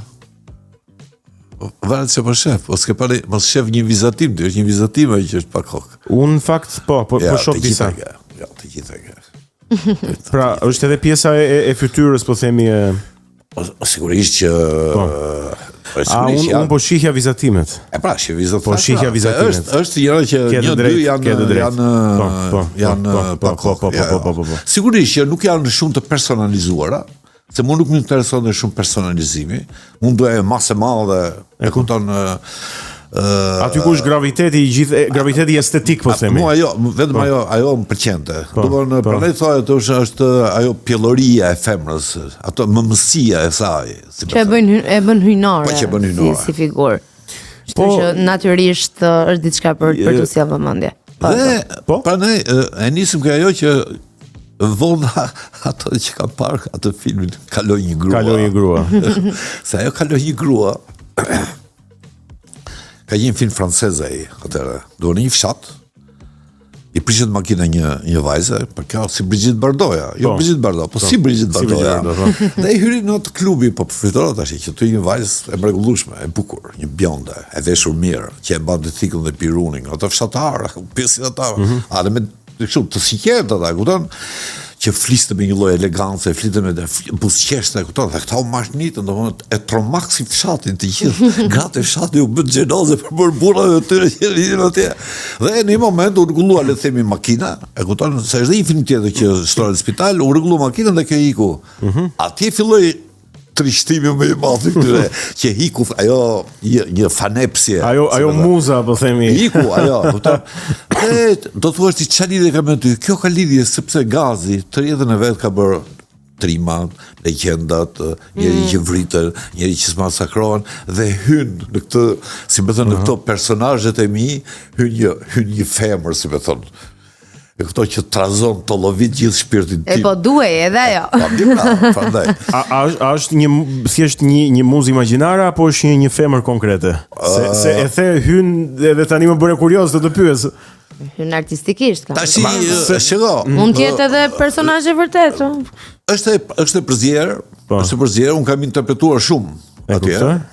Varet se po shef, o s'ke pari, mos shef një vizatim, të është një vizatim ai që është pa kokë. Unë në fakt po shoh disa. Ja, të gjitha nga. Pra, është edhe pjesa e fytyrës, po themi sigurisht që unë po shihja vizatimet. E pra, që vizat. Po shihja vizatimet. Është gjëra që një dy janë pa kokë. Sigurisht që nuk janë shumë të personalizuara. Se mu nuk më intereson dhe shumë personalizimi, mund duhe masë e madhe, e kupton aty ku është graviteti estetik, po themi. Mua vetëm ajo më pëlqente. Do prandaj thoya është ajo pjelloria e femrës, ato mëmësia e saj. Që e bën hyjnore. Si figurë. Kështu që natyrisht është diçka për të sjellë vëmendje. Dhe prandaj e nisim nga ajo që voda ato që kam parë atë filmin Kaloj një grua. Se ajo Kaloj një grua ka një film francez ai atëre. Do në një fshat i prishet makina një vajze, për kjo si Brigitte Bardoja, Brigitte Bardot, po si Brigitte Bardoja. Dhe i hyri në atë klubi, po përfitohet tash që tu një vajzë e mrekullueshme, e bukur, një bjonde, e veshur mirë, që e mban thikun dhe pirunin, ato fshatarë, pjesin ata, edhe me të sinqert ata, kupton? Që fliste me një lloj elegancë, fliste me buzëqeshte, kupton? Dhe këta u mashnitën, domethënë e tromaksi fshatin të gjithë. Gratë e fshatit u bën xhenoze për bërë burrat e tyre që rinin atje. Dhe në një moment u rregullua le të themi makina, e kupton? Se është një film tjetër që shtrohet në spital, u rregullua makinën dhe kjo iku. Atje filloi trishtimi më i madh këtyre që hiku ajo një fanepsie. Ajo muza, po themi. Hiku ajo, kupton? Do thuash ti çfarë lidhje ka me ty? Kjo ka lidhje sepse gazi të rrjedhën e vet ka bërë trimat, legendat, njëri që vritën, njëri që s'masakrohen dhe hyn në këtë, si më thënë, në këto personazhet e mi, hyn një femër, si më thënë. E këto që trazon të lovit gjithë shpirtin tim. E po duhej edhe ajo. Prandaj. A është thjesht një muzë imagjinare apo është një femër konkrete? Se e the hyn edhe tani më bëre kurioz të pyes. Hyn artistikisht ka. Tashi shiko. Mund të jetë edhe personazh i vërtet. Është e përzierë, unë kam interpretuar shumë.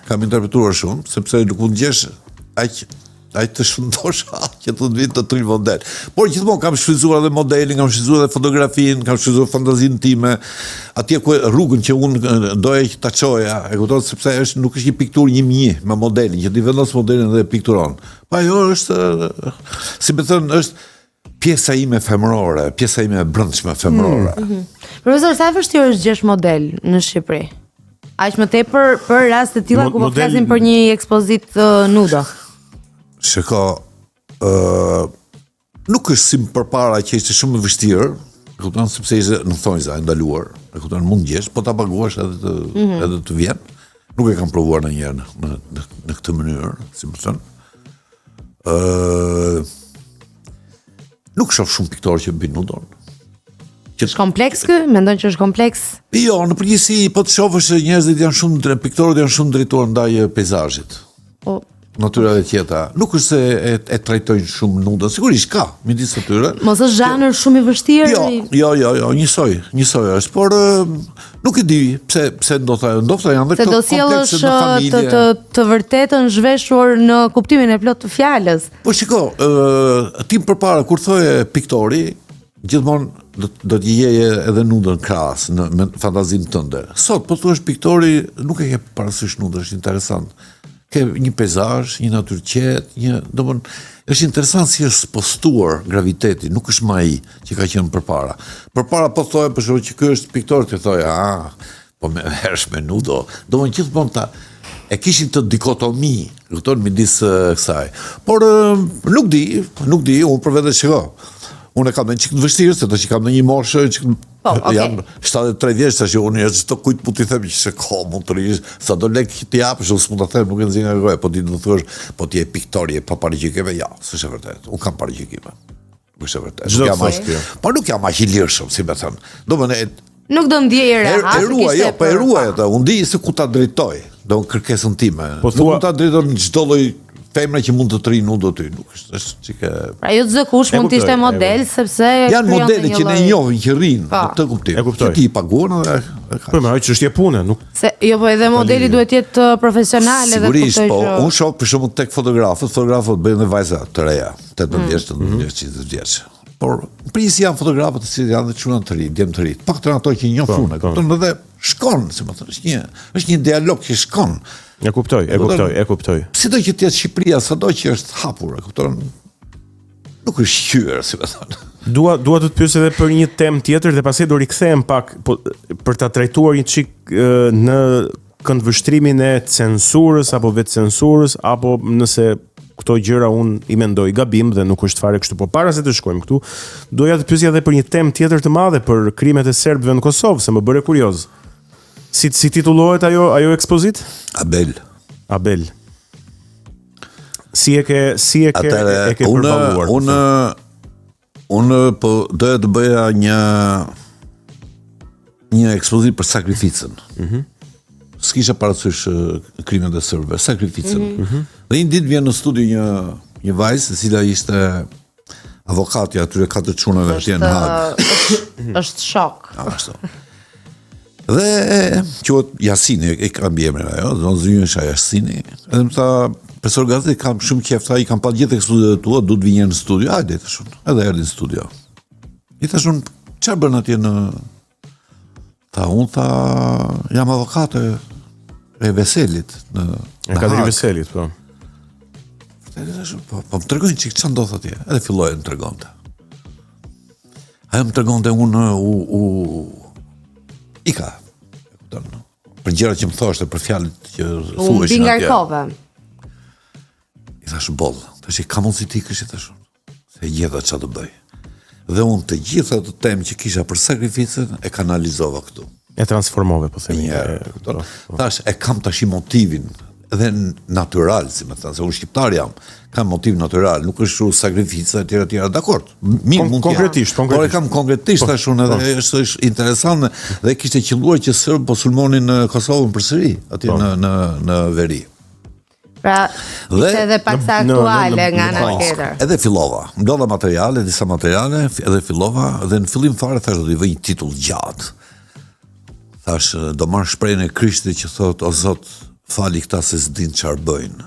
Kam interpretuar shumë, sepse nuk mund gjesh aq të shëndosh që të vitë të tri model. Por gjithmonë kam shfrytzuar edhe modelin, kam shfrytzuar edhe fotografinë, kam shfrytzuar fantazinë time, atje ku rrugën që unë doja që ta çoja, e kupton, sepse nuk është një pikturë një me modelin, që ti vendos modelin dhe e pikturon. Pa ajo është, si më thënë, është pjesa ime femërore, pjesa ime e brendshme femërore. Profesor, sa e vështirë është gjesh model në Shqipëri? Aq më tepër për raste të tilla ku po flasim për një ekspozitë nudo. Shiko, nuk është si përpara që ishte shumë e vështirë, kupton, sepse ishte në thonjza e ndaluar, e kupton, mund gjesh, po ta paguash edhe të vjen. Nuk e kam provuar ndonjëherë në këtë mënyrë, si më thënë. Nuk shoh shumë piktorë që bëjnë nudon. Është kompleks ky? Mendon që është kompleks? Jo, në përgjithësi po të shohësh se njerëzit janë shumë piktorët janë shumë drejtuar ndaj peizazhit. Natyra dhe tjeta. Nuk është se e trajtojnë shumë nudën. Sigurisht ka, midis të tyre. Mos është zhanër shumë i vështirë? Jo, njësoj është, por nuk e di pse ndodhta janë dhe këto komplekse në familje. Se do sjellësh të vërtetën zhveshur në kuptimin e plot të fjalës. Po shiko, ti përpara kur thoje piktori, gjithmonë do t'i jeje edhe nudën krahas në fantazinë tënde. Sot po thuash piktori nuk e ke parasysh nudën, është interesant. Ke një peizazh, një natyrë qetë, është interesant si është postuar graviteti, nuk është më ai që ka qenë përpara. Përpara po thoje për shkak që ky është piktor, ti thoje, po më hersh me nudo. Gjithmonë e kishin të dikotomi, kupton, midis kësaj. Por nuk di, unë për vetë shiko. Unë e kam në një çik të vështirë, se tash kam në një moshë që jam 73 vjeç tash, unë çdo kujt mund t'i them që se ka mund të rish, sa do lek t'i japësh, ose s'mund ta them, nuk e nxjerr nga goja, po ti do të thosh, po ti je piktor, je pa paraqitjeve, ja, s'është e vërtetë. Unë kam paraqitjeve. Nuk është e vërtetë. Po nuk jam aq i lirshëm, si më thën. Nuk do ndjej rehat. E ruaj atë, unë di se ku ta drejtoj, do kërkesën time. Po nuk mund ta drejtoj në çdo lloj femra që mund të të rinë, unë do ty, nuk është çike. Pra jo çdo kush mund të ishte model, sepse janë modele që ne njohim që rrinë, këtë kuptim. E kuptoj. Që ti i paguan edhe. Po më ajo çështje pune, nuk. Se jo, po edhe modeli duhet të jetë profesional edhe kuptoj. Sigurisht, po unë shoh për shembull tek fotografët bëjnë dhe vajza të reja, 18 vjeç, 19 vjeç. Por prisi janë fotografët që janë të çuna të ri, djem të ri. Paktën ato që njoh punën, kupton, edhe shkon, si më thënë, është një dialog që shkon. E kuptoj. Sido që të jetë Shqipëria, sado që është hapur, e kupton? Nuk është qyr, si më thënë. Dua të të pyes edhe për një temë tjetër dhe pastaj do rikthehem pak për ta trajtuar një çik në këndvështrimin e censurës apo vetë censurës, apo nëse këto gjëra unë i mendoj gabim dhe nuk është fare kështu. Po para se të shkojmë këtu, doja të pyesja edhe për një temë tjetër të madhe, për krimet e serbëve në Kosovë, se më bëre kurioz. Si titullohet ajo ekspozit? Abel. Si e ke përballuar? Unë po doja të bëja një ekspozit për sakrificën. S'kisha parasysh krimet e serbëve, sakrificën. Dhe një ditë vjen në studio një vajzë, e cila ishte avokati atyre 4 çunave atje në Hag. Është shok. Ashtu. Dhe quhet Jasini, e kam emrin ajo, do Zynsha Jasini. Edhe më tha, profesor Gazi, kam shumë qejf, i kam pa gjithë ekspozitët tua, duhet vi një në studio. Hajde tashun. Edhe erdhi në studio. I thashun, çfarë bën atje në unë jam avokate e Veselit në Kadri Veselit, po. Po më tregojnë çik çfarë ndodh atje. Edhe filloi të më tregonte. Ajo më tregonte unë Ika, për gjëra që më thoshte, për fjalët që thuheshin atje. I thash boll, tash ka mundsi ti kësh tash. Se gjeta çfarë të bëj. Dhe unë të gjitha ato temë që kisha për sakrificën e kanalizova këtu. E transformove, po themi. Thash, e kam tash motivin edhe natyral, si më thënë, se unë shqiptar jam, kam motiv natyral, nuk është shumë sakrifica e tjera, dakord. Mirë mund të konkretisht. Por e kam konkretisht tash unë edhe është interesant dhe kishte qelluar që serb po sulmonin në Kosovën përsëri, atje në veri. Pra, ishte edhe paksa aktuale nga ana tjetër. Edhe fillova, mblodha disa materiale, edhe fillova dhe në fillim fare thash do t'i vëj një titull gjatë. Thash do marr shprehjen e Krishtit që thotë o Zot, fali këta se s'din çfarë bëjnë.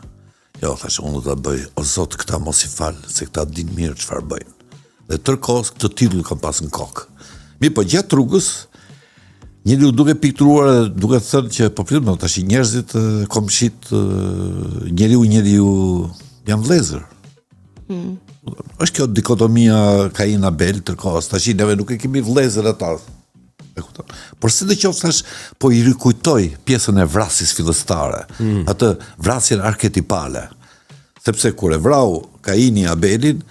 Jo, thash, unë do ta bëj, o Zot, këta mos i fal, se këta din mirë çfarë bëjnë. Dhe tërkohës këtë titull kam pas në kokë. Po gjatë rrugës, njëri u duke pikturuar, duke thënë që po pritëm, tash njerëzit, komshit, njeriu janë vëllezër. Është kjo dikotomia Kain Abel tërkohës, tash neve nuk e kemi vëllezër ata. Por si të qoftë thash, po i rikujtoj pjesën e vrasjes fillestare, atë vrasjen arketipale. Sepse kur e vrau Kaini Abelin,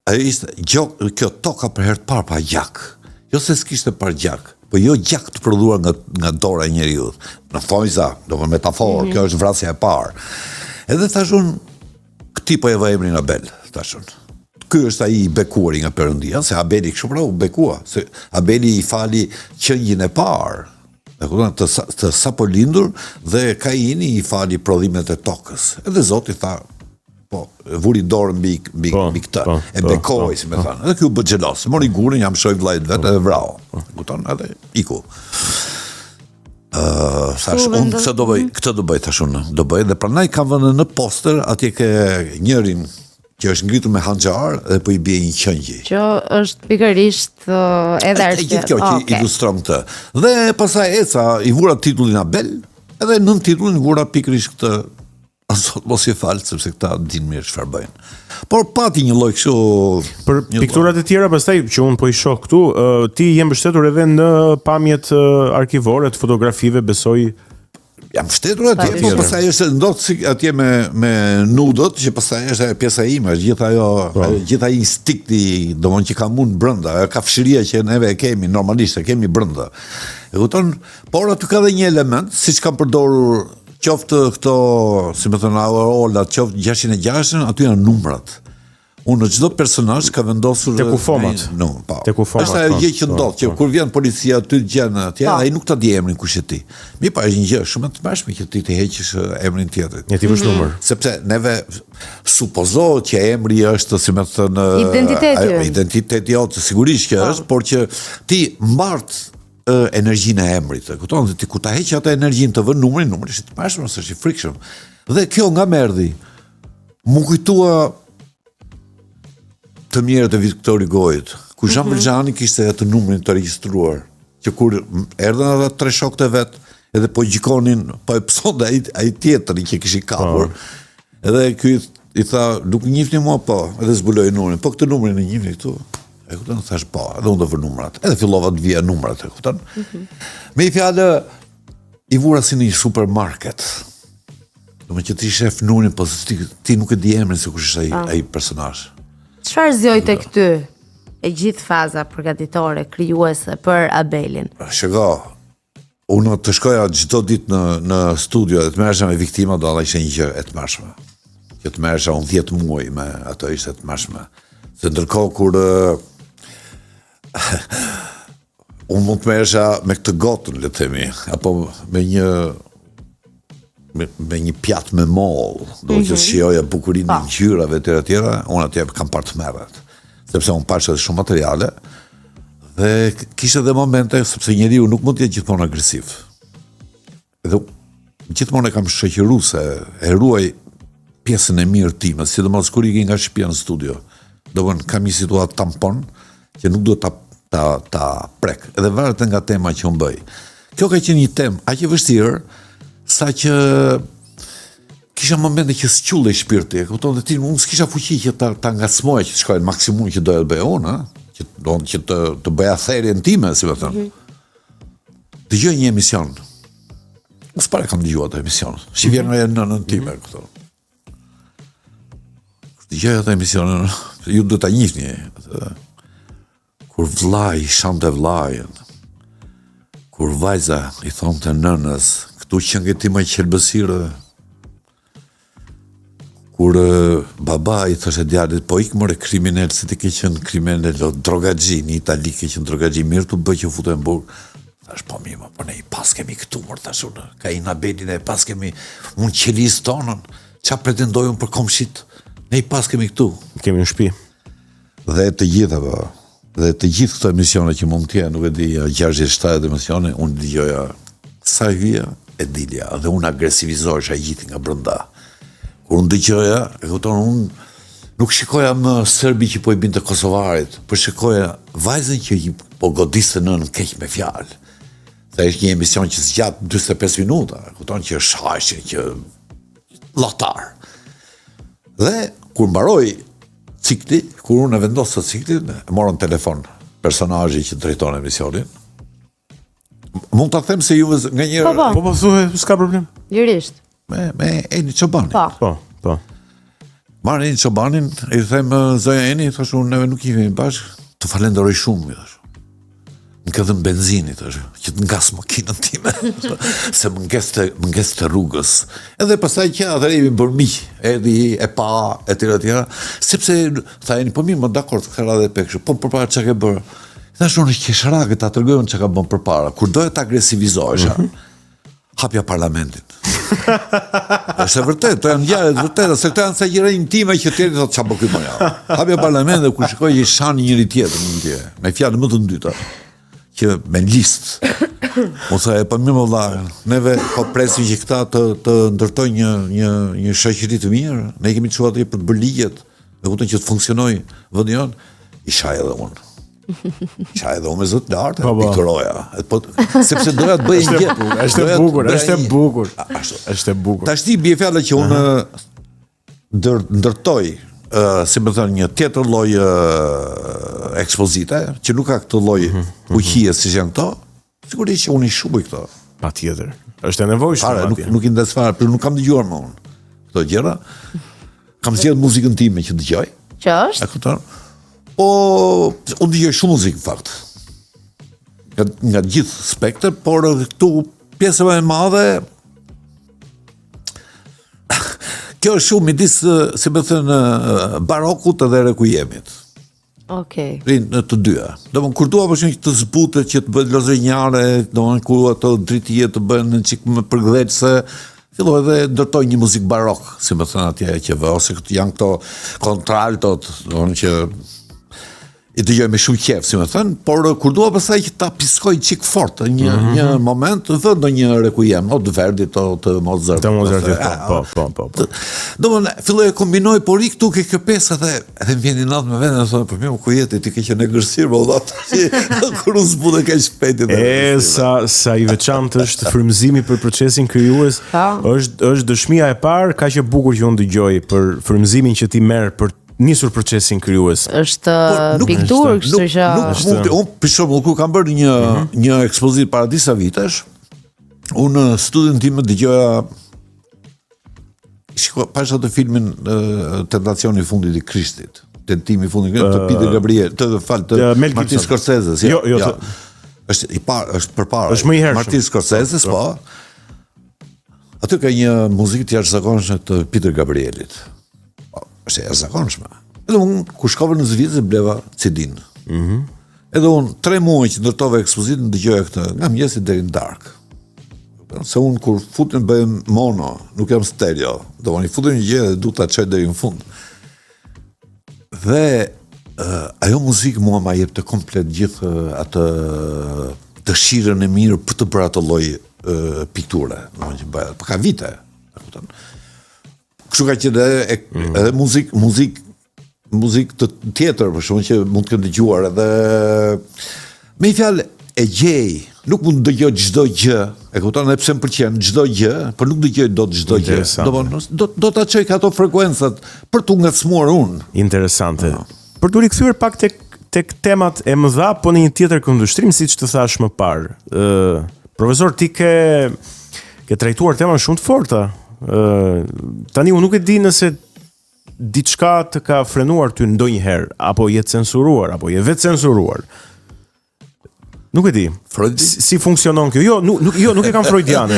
ajo ishte kjo toka për herë të parë pa gjak. Jo se s'kishte par gjak, po jo gjak të prodhuar nga dora e njeriut. Në thonjza, do më metaforë, kjo është vrasja e parë. Edhe thashun, këti po e vë emrin Abel, thashun. Ky është ai i bekuari nga Perëndia, se Abeli kështu pra u bekua, se Abeli i fali qëngjin e parë, të sapo lindur, dhe Kaini i fali prodhimet e tokës. Edhe Zoti tha, po, vuri dorën mbi këtë, e bekoi, si më thanë. Edhe ky u bë xhelos, mori gurin, jam shoj vllajt vet edhe vrau. Kupton, edhe iku. Thash, unë këtë do bëj, thash unë, do bëj, dhe prandaj kam vënë në poster, atje ke njërin që është ngritur me hanxhar dhe po i bie një qëngji. Që është pikërisht edhe arsye. Gjithë kjo që ilustron këtë. Dhe pastaj eca i vura titullin Abel, edhe nën titullin vura pikërisht këtë Zot mos i fal, sepse këta din mirë çfarë bëjnë. Por pati një lloj kështu për pikturat e tjera pastaj që un po i shoh këtu, ti je mbështetur edhe në pamjet arkivore të fotografive, besoj. Jam shtetur atje, po pastaj është ndodh si atje me nudot, që pastaj është pjesa ime, është gjithë ai instinkti, domthonjë që kam unë brenda, kafshiria që neve e kemi normalisht, e kemi brenda. E kupton, por aty ka edhe një element, siç kam përdorur qoftë këto, si më thënë, aureolat, qoftë 606, aty janë numrat. Unë në çdo personazh ka vendosur tek ufomat. Tek ufomat. Është ajo gjë që ndodh, që kur vjen policia aty gjen atje, ai nuk ta di emrin kush e ti. Mi pa është një gjë shumë e tmerrshme që ti të heqësh emrin tjetrit. Një tipësh numër. Sepse neve supozohet që emri është, si më thënë, identiteti jote, sigurisht që është, por që ti mbart energjinë e emrit, e kupton? Ti kur ta heq atë energjinë të vën numri është i tmerrshëm, është i frikshëm. Dhe kjo nga merdi. Mu kujtua të mirët e Viktor Hugojit, ku Jean Valjeani kishte atë numrin të regjistruar, që kur erdhën edhe 3 shokët e vet, edhe po gjikonin, po e psonte ai tjetri që kishin kapur. Edhe ky i tha, nuk njihni mua po, edhe zbuloi numrin. Po këtë numrin e njihni këtu. E kupton, thash po, edhe unë do vë numrat. Edhe fillova të vija numrat, e kupton? Me i fjalë i vura si në një supermarket. Domethënë që ti shef numrin, po ti nuk e di emrin se kush është ai personazh. Çfarë zgjoj te këty e gjithë faza përgatitore, krijuese për Abelin? Shiko, unë të shkoja çdo ditë në studio dhe të merresha me viktima, do alla ishte një gjë e tmerrshme. Që të merresha unë 10 muaj me ato ishte e tmerrshme. Se ndërkohë kur unë mund të merresha me këtë gotën, le të themi, apo me një pjatë me moll, do që shijoja bukurinë e ngjyrave të tjera, unë atje kam parë të merret. Sepse unë pash edhe shumë materiale dhe kishte edhe momente sepse njeriu nuk mund të jetë gjithmonë agresiv. Edhe gjithmonë e kam shoqëruar se e ruaj pjesën e mirë time, sidomos kur ikë nga shtëpia në studio. Domthon kam një situatë tampon që nuk duhet ta prek. Edhe varet nga tema që unë bëj. Kjo ka qenë një temë aq e vështirë sa që kisha momente që s'qullej shpirti, e kupton, dhe ti unë s'kisha fuqi që ta ngacmoja që të shkoj në maksimum që doja të bëja unë, që të bëja therrjen time, si më thënë. Dëgjoj një emision. Unë s'pare kam dëgjuar atë emision. Shivjen nga nënën time, kupton. Dëgjoj atë emisionin, ju do ta njihni. Kur vllai shante vllain, kur vajza i thonte nënës, këtu që nga ti më qelbësirë, kur baba i thoshe djalit, po ik more kriminal, se ti ke qenë kriminal, drogaxhi, në Itali ke qenë drogaxhi, mirë të bëj që futu e mburg. Thash, po mi, po ne i pas kemi këtu, mërë, thash unë, ka i Abelin e pas kemi, unë qelis tonën, qa pretendojnë për komshit, ne i pas kemi këtu. Kemi në shtëpi. Dhe të gjithë këto emisione që mund t'ja, nuk e di, 67 emisione, unë dëgjoja sa hyja e dilja, dhe unë agresivizohesha gjithë nga brenda. Kur unë dëgjoja, e kupton, unë nuk shikoja më serbi që po i binte kosovarit, por shikoja vajzën që i po godiste nënën keq me fjalë. Dhe është një emision që zgjat 45 minuta, e kupton, që është haqe, që latar. Dhe kur mbaroi cikli, kur unë e vendosë ciklin, e morën telefon personazhi që drejton emisionin. Mund ta them se juve nga një Po thuaj, s'ka problem. Lirisht. Me Eni Çobanin. Po. Marrë Eni Çobanin, i them zoja Eni, thash unë neve nuk jemi bashkë, të falenderoj shumë, thash. Më ka dhënë benzini, thash, që të ngas makinën time, se më ngeste rrugës. Edhe pastaj që atëherë jemi bërë miq, erdhi e pa, etj. Sepse tha Eni, po mirë, më dakord, ka radhë e pekshë, po përpara çka ke bërë? Thash unë qesharake ta tregojmë çka ka bën përpara. Kur doja të agresivizohesha, hapja parlamentin. Është e vërtetë, to janë ngjarje të vërteta, se këto janë sa gjëra intime që tjerë thotë çfarë bëj më ja. Hapja parlamentin dhe kur shikoj që shani njëri tjetrin, me fjalë më të ndyta, që me listë. Mos e pa mirë vëlla, neve po presim që këta të ndërtojnë një shoqëri të mirë, ne kemi çuar atje për të bërë ligjet, dhe kupton që të funksionojë vendi jon, i shaj edhe unë. Qa edhe ume zot lartë, piktoroja. Sepse doja të bëj një gjë. Është e bukur. Tash ti bie fjala që unë ndërtoj, si më thënë, një tjetër lloj ekspozite, që nuk ka këtë lloj fuqie si janë këto, sigurisht që unë i shuaj këto. Patjetër. Është e nevojshme Fare, atje. nuk i ndes fare, por nuk kam dëgjuar më unë këto gjëra. Kam zgjedhur muzikën time që dëgjoj. Që E është? kupton? Po, unë dëgjoj shumë muzikë në fakt. Nga gjithë spektër, por këtu pjesa më e madhe kjo është shumë midis, si më thënë, barokut edhe rekujemit. Okej. Rinë në të dyja. Domthon kur dua për shembull të zbutet që të bëhet lozënjare, domthon kur ato dritije të bëhen në çik më përgdhelëse, filloj dhe ndërtoj një muzikë barok, si më thënë atje që vë, ose janë këto kontraltot, domthon që i dëgjoj me shumë qejf, si më thënë, por kur dua pastaj që ta piskoj çik fort një moment, vë ndonjë rekujem, o të Verdit o të Mozart. Të Mozartit, po. Domthon filloj e kombinoj, por i këtu ke kjo pjesë edhe më vjen i natë me veten, thonë për më ku jete ti ke qenë gërsir, po dha kur u zbutë kaq shpejt. Sa i veçantë është frymëzimi për procesin krijues, është dëshmia e parë kaq e bukur që unë dëgjoj për frymëzimin që ti merr për nisur procesin krijues. Është pikturë, kështu që Unë për shembull kur kam bërë një ekspozitë para disa vitesh, unë në studion tim dëgjoja pasha të filmin Tentacioni i fundit i Krishtit. Tentimi i fundit të Peter Gabriel, të Martin Scorsese. Jo. Është i parë, është përpara. Është më i hershëm. Martin Scorsese, po. Aty ka një muzikë të jashtëzakonshme të Peter Gabrielit. Është e jashtëzakonshme. Edhe unë kur shkova në Zvicër bleva CD-n. Edhe unë 3 muaj që ndërtova ekspozitën dëgjoja këtë nga mëngjesi deri në darkë. Se unë kur futem bëhem mono, nuk jam stereo. Do unë futem një gjë dhe du ta çoj deri në fund. Dhe ajo muzikë mua ma jep të komplet gjithë atë dëshirën e mirë për të bërë atë lloj pikture, domethënë që bëhet. Ka vite, e kupton. Kështu ka qenë edhe muzikë të tjetër, për shkak që mund të kenë dëgjuar edhe me një fjalë e gjej, nuk mund të dëgjoj çdo gjë, e kupton, edhe pse më pëlqen çdo gjë, por nuk dëgjoj dot çdo gjë. Do ta çoj ato frekuencat për tu ngacmuar unë. Interesante. Për të rikthyer pak tek temat e mëdha, po në një tjetër këndvështrim, siç të thash më parë. Profesor, ti ke trajtuar tema shumë të forta. Tani unë nuk e di nëse diçka të ka frenuar ty ndonjëherë, apo je censuruar, apo je vetë censuruar. Nuk e di. Si funksionon kjo? Nuk e kam freudiane.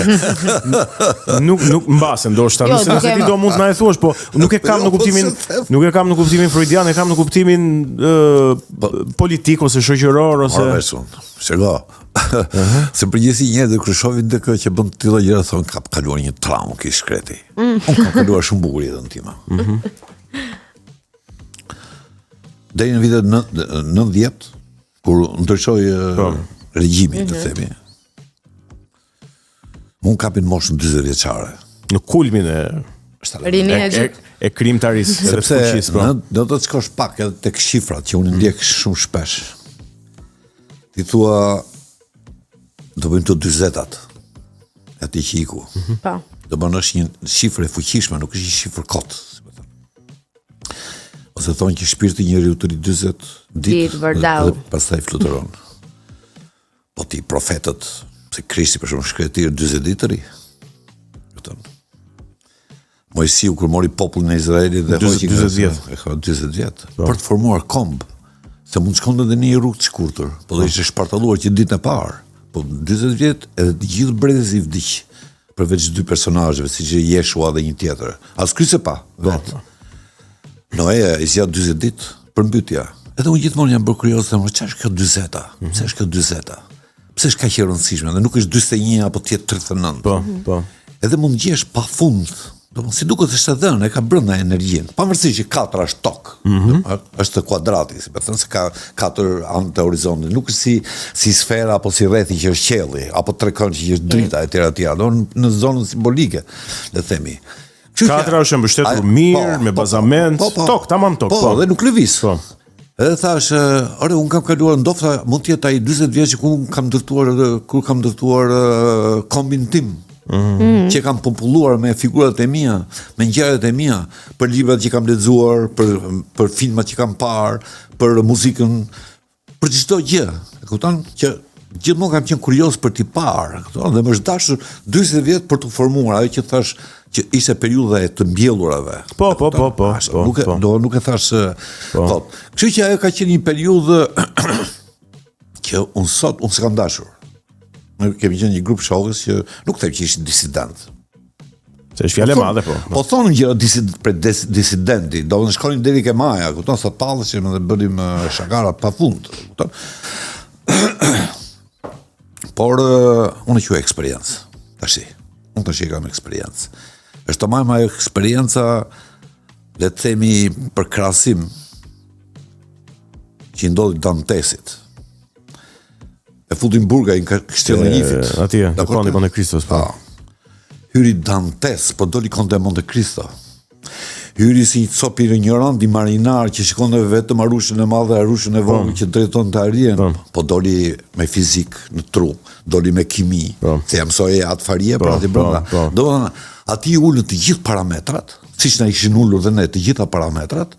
Nuk mbase ndoshta, nëse ti do mund të na e thuash, po nuk e kam në kuptimin freudian, e kam në kuptimin politik ose shoqëror ose Shego. Se përgjithësi njerëzit dhe kur shohin të që bën të tilla gjëra thonë ka kaluar një traumë ky shkreti. Unë kam kaluar shumë bukur jetën time. Deri në vitet 90, kur ndryshoi regjimi, të themi. Mund kapin moshën 40 vjeçare. Në kulmin e krimtarisë, sepse do të shkosh pak edhe tek shifrat që unë ndjek shumë shpesh. Ti thua do bëjmë të 40-at ati që iku. Do bënë është një shifrë e fuqishme, nuk është një shifrë kotë. Ose thonë që shpirti njeriu të ri 40 ditë dhe pastaj fluturon. Po ti profetët, se Krishti për shumë shkretirë 20 ditë të ri. Mojsiu kur mori popullin e Izraelit dhe 20 vjetë. Për të formuar kombë, se mund shkonte edhe një rrugë të shkurtër, po dhe ishte shpartalluar që ditën e parë. Po 40 vjet edhe të gjithë brezi vdiq, përveç 2 personazheve, siç Jeshua dhe një tjetër. As ky se pa, vetë. Noe i zgjat 40 ditë për mbytja. Edhe unë gjithmonë jam bërë kurioz se çfarë është kjo 40-a? Pse është kjo 40-a? Pse është kaq e rëndësishme? Dhe nuk është 41 apo 39. Po. Edhe mund gjesh pafund. Domethënë si duket është dhënë, e ka brenda energjinë. Pavarësisht që 4 është tokë. Është kuadrati, si thënë se ka 4 anë të horizontit. Nuk është si sfera apo si rrethi që është qielli, apo trekon që është drita etj. Në zonën simbolike, le të themi. 4 është mbështetur mirë, me bazament, tok, tamam tok. Po, dhe nuk lëviz. Edhe thash, ore, unë kam kaluar ndofta, mund të jetë ai 40 vjeç kur kam ndërtuar kombin tim. Që kam populluar me figurat e mia, me ngjarjet e mia, për librat që kam lexuar, për filmat që kam parë, për muzikën, për çdo gjë. E kupton që gjithmonë kam qenë kurioz për t'i parë këto dhe më është dashur 40 vjet për të formuar ajo që thash që ishte periudha e të mbjellurave. Po. Nuk e thash thot. Kështu që ajo ka qenë një periudhë që unë s'kam dashur. Ne kemi qenë një grup shokës që nuk them që ishin disident. Se është fjalë e madhe po. Po thonë gjëra për disidenti, do të shkonin deri ke Maja, kupton, sa talleshim dhe bënim shakara pafund, kupton. Por unë quaj eksperiencë. Unë tash kam eksperiencë. Është të marrë ajo eksperienca, le të themi për krahasim që ndodhi Dantesit. E futin burga në Kështjellën e Njifit. Atje, në Konde Monte Cristos. Hyri Dantes, po doli Konde Monte Cristo. Hyri si një copë i ignorant i marinar që shikonte vetëm arushën e madhe, arushën e vogël që drejton të arjen, po doli me fizik në trup, doli me kimi, se jam mësoi atë farie për aty brenda. Domethënë, aty ulën të gjithë parametrat, siç na ishin ulur dhe ne të gjitha parametrat,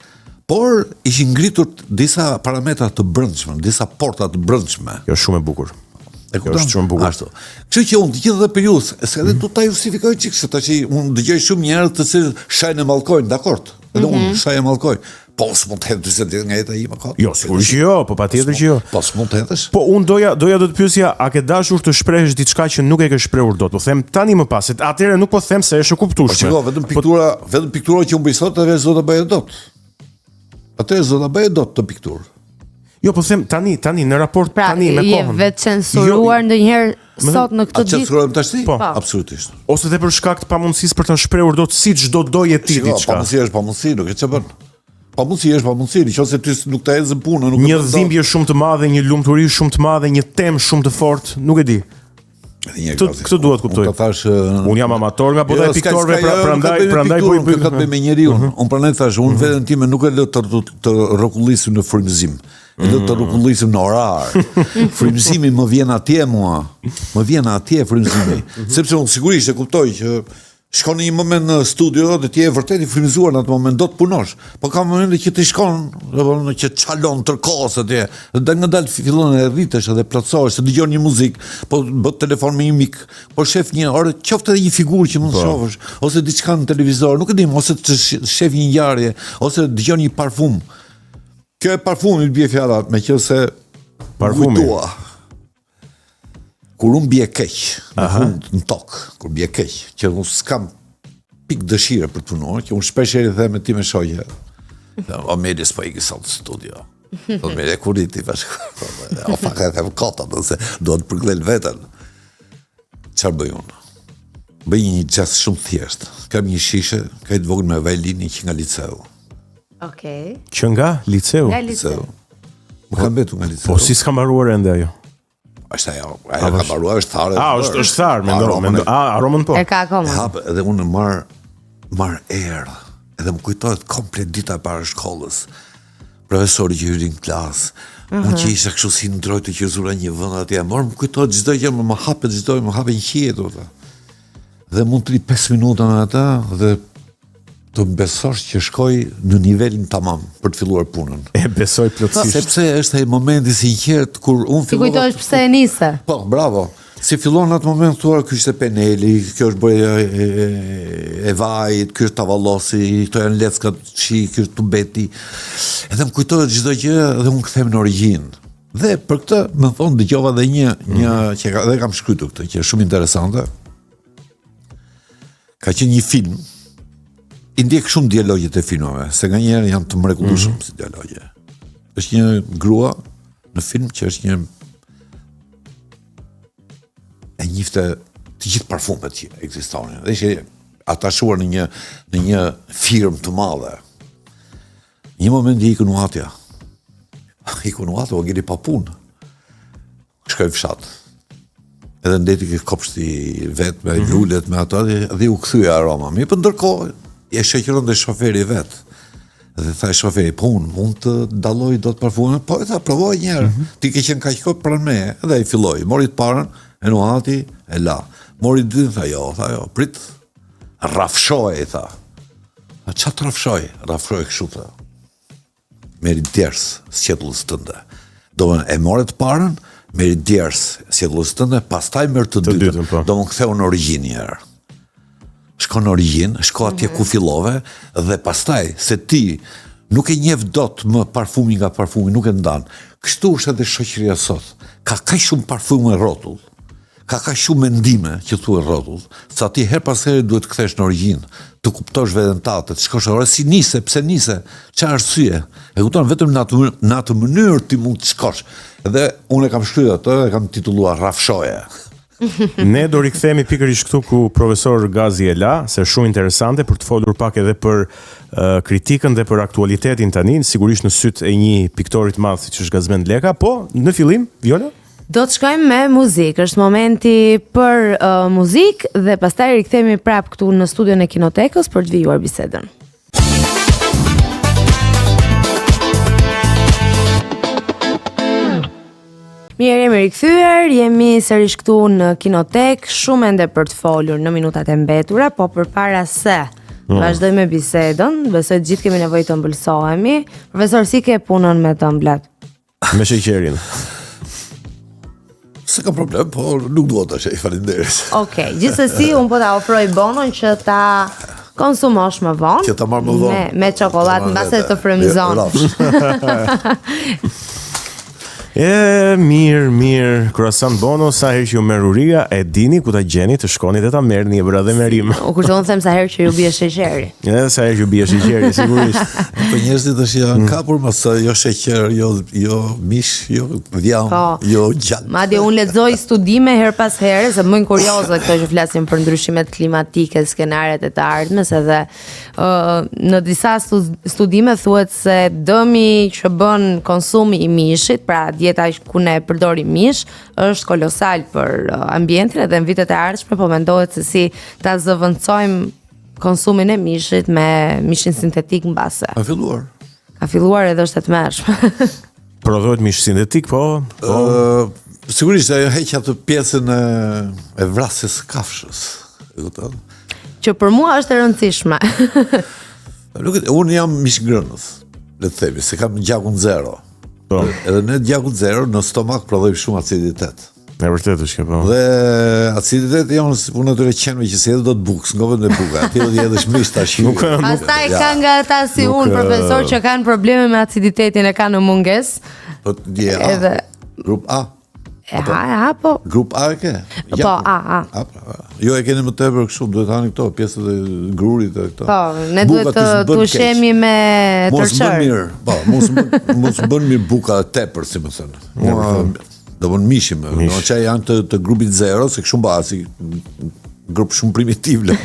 por ishin ngritur disa parametra të brendshme, disa porta të brendshme. Jo shumë e bukur. Është shumë bukur. Ashtu. Kështu që unë të gjithë dhe periudhë, s'ka du ta justifikoj çik se tash unë dëgjoj shumë njerëz të cilët shajnë e mallkojnë, dakord. Edhe unë shaj e mallkoj. Po s'mund të hedh 40 ditë nga jeta ime kot. Jo, sigurisht që jo, po patjetër që jo. Po s'mund të hedhësh. Po unë doja do të pyesja, a ke dashur të shprehësh diçka që nuk e ke shprehur dot? Po them tani më pas, atëherë nuk po them se është e kuptueshme. Po shiko, vetëm piktura që unë bëj sot, atë zot ta bëj dot. Atë zot ta bëj dot të pikturë. Jo, po them tani në raport tani me kohën. Je vetë censuruar ndonjëherë sot në këtë ditë? Censurohem tash? Po, absolutisht. Ose dhe për shkak të pamundësisë për të shprehur dot siç do doje ti diçka. Pamundësia është pamundësi, nuk e çfarë bën. Pamundësia është pamundësi, nëse ti nuk ta ecën punën, nuk një dhimbje shumë të madhe, një lumturi shumë të madhe, një temë shumë të fortë, nuk e di. Këtë duhet kuptoj. Unë jam amator nga bota e piktorëve, prandaj po ka të bëj me njeriu. Unë prandaj thash, unë veten time nuk e lë të rrokullisim në frymëzim. E lë të rrokullisim në orar. Frymëzimi më vjen atje mua. Më vjen atje frymëzimi. Sepse unë sigurisht e kuptoj që shkon në një moment në studio dhe ti je vërtet i frymëzuar në atë moment, do të punosh. Po ka momente që ti shkon, që çalon tërkohës atje, dhe ngadalë fillon e rritesh edhe plotësohesh, se dëgjon një muzikë, po bët telefon me një mik, po shef një orë, qoftë edhe një figurë që mund të shohësh, ose diçka në televizor, nuk e di, ose të shef një ngjarje, ose dëgjon një parfum. Kjo e parfumi bie fjala, meqense parfumi. Kur unë bje keq, në tokë, kur bje keq, që unë s'kam pik dëshire për të punuar, që unë shpesh e the me ti me shoqe. O Meri s'po iki sot në studio. O Meri e kurit ti bashkë. O faka e them kota, nëse do të përglen vetën. Çfarë bëj unë? Bëj një gjest shumë thjesht. Kam një shishe, ka i të vogël me vajlini që nga liceu. Okej. Që nga liceu? Nga liceu. Më kam betu nga liceu. Po si s'ka mbaruar ende ajo? Është ajo ka mbaruar, është tharë. Është tharë, mendo. Aromën po. E ka akoma. Hap edhe unë marr erë. Edhe më kujtohet komplet dita para shkollës. Profesori që hyri në klasë. Unë që isha kështu si ndrojtë që zura një vend atje. Më kujtohet çdo gjë, më hapet çdo, më hapet një qie thotë. Dhe mund të ri 5 minuta me ata dhe të besosh që shkoj në nivelin tamam për të filluar punën. E besoj plotësisht. Sepse është ai momenti sinqert kur unë fillova. Si kujtohesh pse e nise? Po, bravo. Si fillon në atë moment thua ky është peneli, kjo është bëja e vajit, ky është tavallosi, këto janë leckat, ky është tubeti. Edhe më kujtohet çdo gjë dhe unë kthehem në origjinë. Dhe për këtë më thon dëgjova edhe një që edhe kam shkruar këtë që është shumë interesante. Ka qenë një film. I ndjek shumë dialogjet e filmave, se nga njerë janë të mrekullueshëm si dialogje. Është një grua në film që është një e njifte të gjithë parfumet që ekzistonin. Dhe ishte atashuar në një firmë të madhe. Një moment i ikën uatja. Ikën uatja, o gjeri pa punë. Shkoj fshat. Edhe ndeti ke kopshti vetë me lullet me ato dhe u kthye aroma. Mi për ndërkohë e shoqëron dhe shoferi vet. Dhe tha shoferi, po unë mund të dalloj dot parfumin, po e tha provoj një herë. Ti ke qenë kaq kohë pranë me, dhe ai filloi, mori të parën, e nuhati, e la. Mori dytën, tha jo, prit. Rafshoj, tha. Çfarë rafshoj? Rafshoj kështu tha. Meri ders sqetullës tënde. Do e morë të parën, Merri djers, sjellës tënde, pastaj merr të dytën. Po. Do më ktheu në origjinë një herë. Shko në origjinë, shko atje ku fillove dhe pastaj se ti nuk e njeh dot më parfumi nga parfumi, nuk e ndan. Kështu është edhe shoqëria sot. Ka kaq shumë parfume rrotull. Ka kaq shumë mendime që thuhet rrotull, sa ti her pas here duhet të kthesh në origjinë, të kuptosh veten tënde, të shkosh ora si nise, pse nise, çfarë arsye. E kupton vetëm në atë mënyrë ti mund të shkosh. Edhe unë e kam shkruar atë, e kam titulluar Rafshoje. Ne do rikthehemi pikërisht këtu ku profesor Gazi e la, se shumë interesante për të folur pak edhe për kritikën dhe për aktualitetin tani, sigurisht në syt e një piktori të madh siç është Gazmend Leka, po në fillim, Viola? Do të shkojmë me muzikë. Është momenti për muzikë dhe pastaj rikthehemi prap këtu në studion e Kinotekës për të vijuar bisedën. Mirë, jemi rikthyer, jemi sërish këtu në Kinotek, shumë ende për të folur në minutat e mbetura, po përpara se vazhdojmë me bisedën, besoj të gjithë kemi nevojë të ëmbëlsohemi. Profesor, si ke punën me të ëmblat? Me sheqerin. Se ka problem, po nuk duhet të shej, faleminderit. Okej, gjithsesi unë po ta ofroj bonon që ta konsumosh më vonë. Që ta marr më vonë. Me çokoladë mbase të frymëzon. Mirë, croissant bono, sa herë që ju merr uria, e dini ku ta gjeni të shkoni dhe ta merrni e dhe merim. Kurse unë them sa herë që ju bie sheqeri. Edhe sa herë që ju bie sheqeri, sigurisht. Po njerëzit është janë kapur, mos jo sheqer, jo mish, jo vjam, jo gjallë. Madje unë lexoj studime her pas here, se më kurioze këto që flasin për ndryshimet klimatike, skenaret e të ardhmes, edhe në disa studime thuhet se dëmi që bën konsumi i mishit, pra dieta ku ne përdorim mish, është kolosal për ambientin, edhe në vitet e ardhshme po mendohet se si ta zëvendësojmë konsumin e mishit me mishin sintetik mbase. Ka filluar edhe është e tmerrshme. Prodhohet mish sintetik, po. Sigurisht ajo heq atë pjesën e vrasjes së kafshës. E kupton? Që për mua është e rëndësishme. Unë jam mishgrënës, le të themi, se kam gjakun zero. Po. Edhe në gjakun zero në stomak prodhojmë shumë aciditet. E vërtet është kjo, po. Dhe aciditeti janë si punë atyre qenëve që si edhe do të bukë, s'ngovet me buka. Ti do të jedhësh mish tash. Pastaj ka nga ata si unë, profesor, që kanë probleme me aciditetin, e kanë në mungesë. Po edhe grup A. Po. Grup A e ke? Po, A. Jo e keni më tepër kështu, duhet hani këto pjesët e grurit e këto. Po, ne duhet të ushqemi me tërçër. Po, mos bën mirë buka e tepër, si më thënë. Do bën mishim, do që janë të grupit zero, se kështu mbasi grup shumë primitiv. Ne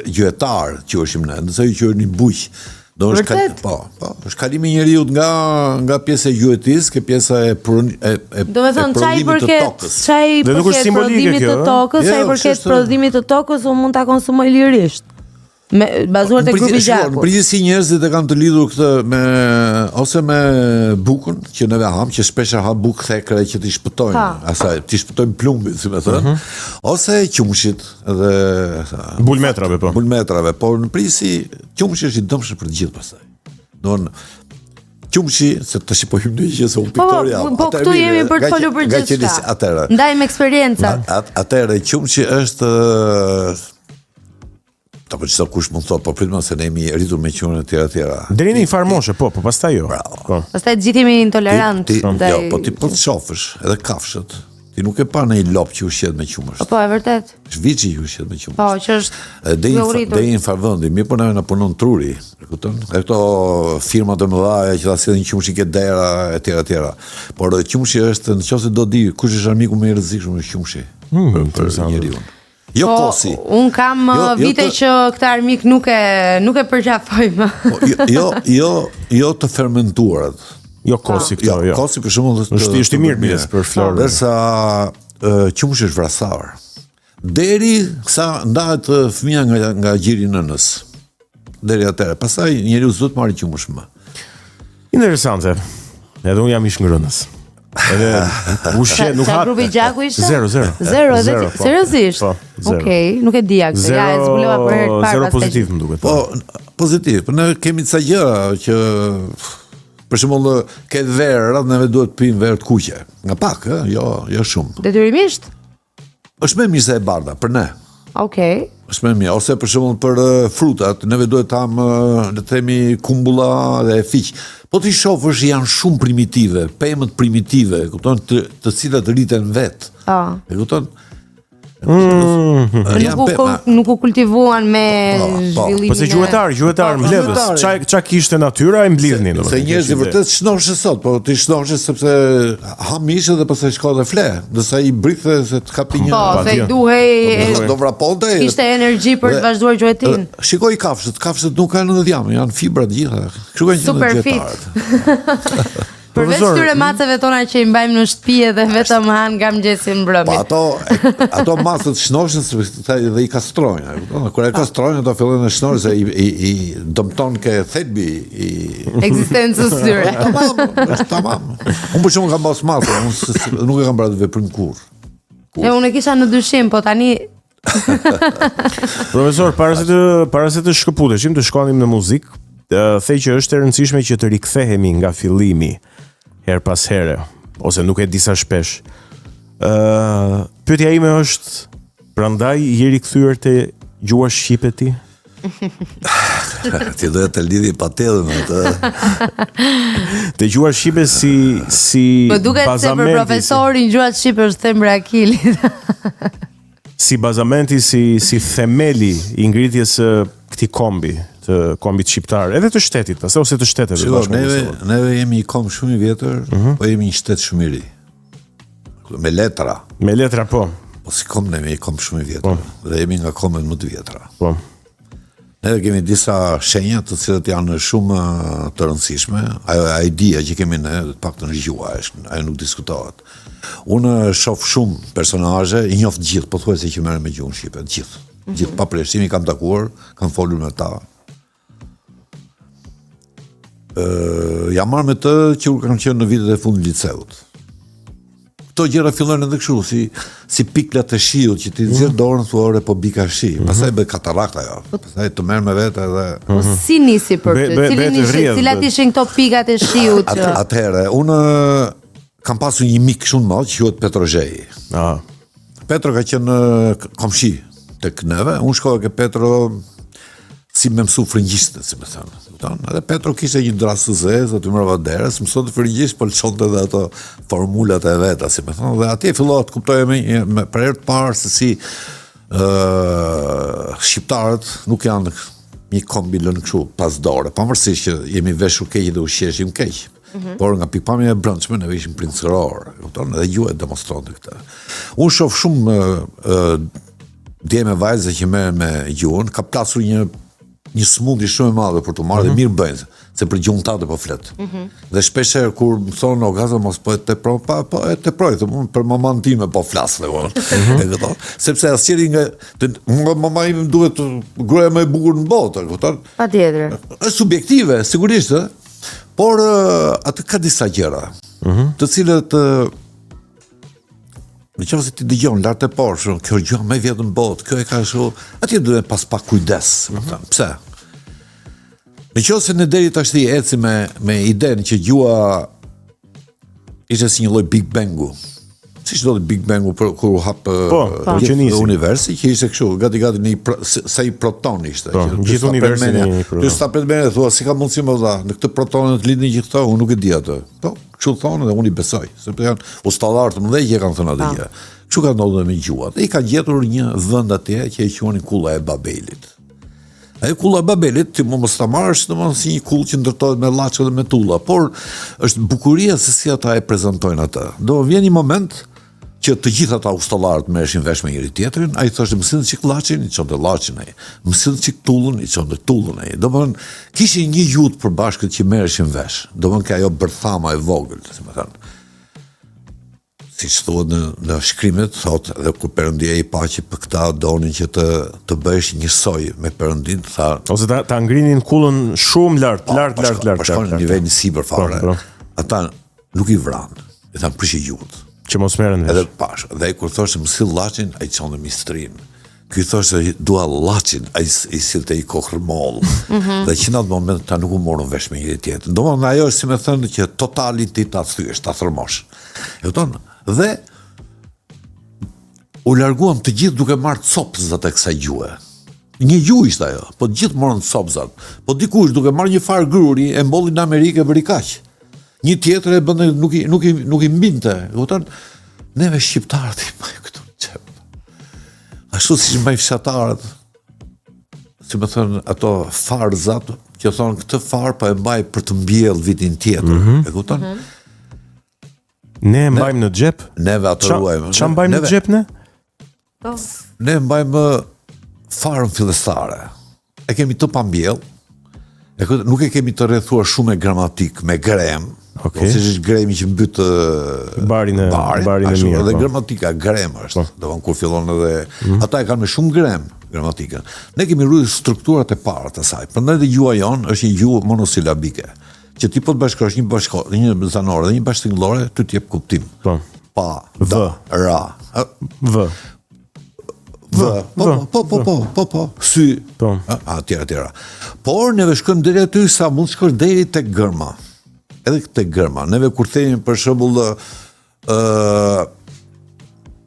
gjuetar quheshim ne, ndërsa ju quheni buq. Do është kalimi i njeriu nga pjesa e gjuetis ke pjesa e do të thonë çai i përket prodhimit të tokës, çai i përket prodhimit të tokës unë mund ta konsumoj lirisht. Me bazuar te grupi gjakut. Në përgjithësi njerëzit e kanë të lidhur këtë ose me bukën që neve ham, që shpesh ha bukë thekre që t'i shpëtojnë, asaj, t'i shpëtojnë plumbin, si më thënë, ose qumshit dhe bulmetrave, po. Bulmetrave, por në përgjithësi qumshi është i dëmshëm për të gjithë pastaj. Don qumshi, se të shipojmë në që se unë piktoria. Po këtu jemi për të folur për gjithçka. Ndajmë eksperiencat. Atëherë qumshi është ta po çdo kush mund thot, po pritmë se ne jemi rritur me qumën e tjera. Deri në një farë moshe, po pastaj jo. Po. Pastaj gjithë jemi intolerant. Jo, po ti po të shofësh edhe kafshët. Ti nuk e pa në një lop që ushqet me qumësht. Po, e vërtet. Shviçi që ushqet me qumësht. Po, që është deri në farvëndi, mirë po na punon truri, e kupton? Këto firmat e mëdha që ta sillin qumshi ke dera e tjera. Por qumshi është, nëse do di kush është armiku më i rrezikshëm është qumshi. Për njeriu. Jo kosi. Un kam vite që këta armik nuk e përqafoj më. Jo të fermentuarat. Jo kosi këto, jo. Kosi për shembull është i mirë pjesë për florën. Derisa qumshi është vrasar. Deri sa ndahet fëmia nga gjiri i nënës. Deri atëherë. Pastaj njeriu s'do të marrë qumësh më. Interesante. Edhe un jam i shngërënës. Edhe ushqet nuk ha. Sa grupi gjaku ishte? 0. Seriozisht? Okej, nuk e dija këtë. Ja, e zbulova për herë të parë. 0 pozitiv më duket. Po, pozitiv. Po ne kemi ca gjëra që Për shembull, ke verë, neve duhet të pijmë verë të kuqe. Nga pak, jo shumë. Detyrimisht? Është më mirë se e bardha për ne. Okej. Është më mirë, ose për shembull për frutat, neve duhet ta le të themi kumbulla dhe fiq. Po ti shofësh janë shumë primitive, pemët primitive, kupton, të cilat rriten vet. E kupton? Nuk u kultivuan me zhvillimin. Po se gjuetar mbledhës. Ç'a kishte natyra e mblidhnin. Se njerëzit vërtet shnoshin sot, po ti shnoshin sepse ha mishë dhe pastaj shko dhe fle, ndërsa i brithe se të kapi një. Po, se duhej do vraponte. Kishte energji për të vazhduar gjuetin. Shikoj kafshët nuk kanë në djamë, janë fibra të gjitha. Kështu kanë super fit. Përveç këtyre macave tona që i mbajmë në shtëpi dhe vetëm han nga mëngjesi në mbrëmje. Po ato macet shnoshin dhe i kastrojnë. Kur e kastrojnë ato fillojnë të shnorin se i dëmton ke thelbi i ekzistencës tyre. Tamam. Unë për shkak kam pas macë, unë nuk e kam bërë veprim kurrë. Unë e kisha në dyshim, po tani Profesor, para se të shkëputeshim, të shkonim në muzikë, thej që është e rëndësishme që të rikthehemi nga fillimi her pas here, ose nuk e disa shpesh. Pyetja ime është, prandaj je rikthyer te gjua shqipe ti? Ti do të lidhi patellën atë. Te gjua shqipe si më duket se për profesorin gjua shqipe është thembra e akilit. Si bazamenti, si themeli i ngritjes së këtij kombi, të kombit shqiptar, edhe të shtetit, pastaj ose të shteteve. Neve jemi një kom shumë i vjetër, po jemi një shtet shumë i ri. Me letra. Me letra, po. Po si kom ne jemi një kom shumë i vjetër, dhe jemi nga komet më të vjetra. Po. Ne kemi disa shenja të cilat janë shumë të rëndësishme. Ajo idea që kemi ne, të paktën gjua, ajo nuk diskutohet. Unë shoh shumë personazhe, i njoh të gjithë, pothuajse që merren me gjuhën shqipe, të gjithë. Gjithë pa përshtypje kam takuar, kam folur me ta. Jam marrë me të që kam qenë në vitet e fundit liceut. Këto gjëra fillojnë edhe kështu, si piklat e shiut që ti nxjerr dorën thuare po bika shi. Pastaj bëj katarakta ajo. Pastaj të merr me vete edhe si nisi për ty? Cilat ishin këto pikat e shiut? Atëherë, unë kam pasur një mik shumë madh që quhet Petro Zheji. Petro ka qenë komshi tek neve, unë shkova ke Petro si me mësu frëngjishtë, si me thënë. Edhe Petro kishte një drasë të zezë, aty mërava derës, mësonte frëngjisht, po lëshonte edhe ato formulat e veta, si me thënë. Dhe atje fillohet të kuptoje me për herë të parë se si shqiptarët nuk janë një kombi lënë kështu pas dore, pavarësisht që jemi veshur keq dhe ushqeshim keq. Por nga pikpamja e brendshme ne ishim princëror, kupton, edhe ju e demonstronte këtë. Unë shoh shumë dje me vajzë që merren me gjuhën, ka plasur një smundi shumë e madhe për të marrë dhe mirë bëjnë, se për gjuhën tatë po flet. Dhe shpeshherë kur më thonë Ogaza mos po e teproj, po e teproj, për mamën time po flas dhe sepse asnjëri nga mama ime duhet gruaja më e bukur në botë, kupton? Patjetër. Është subjektive, sigurisht, por atë ka disa gjëra, të cilët në qoftë se ti dëgjon lart e poshtë, kjo gjë më e vjetër në botë, kjo e ka kështu, atje duhet pas pak kujdes, pse? Në qoftë se ne deri tash eci me idenë që gjua ishte si një lloj Big Bangu. Siç do të Big Bangu kur u hap universi, që ishte kështu, gati sa i proton ishte. Gjithë universi Ty sta pretendë thua si ka mundësi më dha, në këtë protonë të lidhin gjithë këto, unë nuk e di atë. Po, kështu thonë dhe unë i besoj, sepse janë ustallar të mëdhenj që kanë thënë atë gjë. Kështu ka ndodhur me gjuhat. Dhe i kanë gjetur një vend atje që e quajnë Kulla e Babelit. Ajo Kulla e Babelit, ti mos ta marrësh domosdoshmë si një kullë që ndërtohet me llaçe dhe me tulla, por është bukuria se si ata e prezantojnë atë. Do vjen një moment që të gjithë ata ustallarët merreshin vesh me njëri tjetrin, ai thoshte mësini çik llaçin, i çonte llaçin ai. Mësini çik tullën, i çonte tullën ai. Domthon kishin një jutë përbashkët që merreshin vesh. Domthon ka ajo bërthama e vogël, si më thënë. Siç thuhet në shkrimet, thotë edhe kur Perëndia i pa që për këta donin që të bëhesh njësoj me Perëndin, tha ose ta ngrinin kullën shumë lart. Po shkon në nivelin sipër fare. Ata nuk i vran, i thanë prishi gjuhët. Që mos merren vesh. Edhe pash, dhe kur thoshte më sill llaçin, ai çonte mistrin. Ky thoshte se dua llaçin, ai i sillte i kokrmoll. Dhe që në atë moment ta nuk u morën vesh me njëri tjetrin. Domethënë ajo është si më thënë që totali ti ta thyesh, ta thërmosh. E kupton? Dhe u larguam të gjithë duke marrë copzat e kësaj gjuhe. Një gjuhë ishte ajo, po të gjithë morën copzat. Po dikush duke marrë një farë gruri e mbolli në Amerikë e bëri kaq. Një tjetër e bënte nuk i mbinte. E kupton? Neve shqiptarët i mbaj këtu çep. Ashtu si mbaj fshatarët. Si më thënë ato farzat që thonë këtë farë po e mbaj për të mbjell vitin tjetër. E kupton? Ne mbajmë në xhep? Neve ato ruajmë. Ç'a mbajmë në xhep ne? Ne mbajmë farën fillestare. E kemi të pambjell. Nuk e kemi të rrethuar shumë me gramatik, me grem. Okay. Si është gremi që mbyt barin e mirë. Edhe gramatika grem është. Domthon kur fillon edhe ata e kanë me shumë grem gramatikën. Ne kemi rrugë strukturat e para të saj. Prandaj dhe gjuha jon është një gjuhë monosilabike. Që ti po të bashkosh një zanore dhe një bashkëtingëllore, ty të jep kuptim. Po. Pa, V, da, ra. V. Po, sy, tjera. Por neve shkojmë deri aty sa mund shkosh deri tek gërma. Edhe tek gërma. Neve kur themi për shembull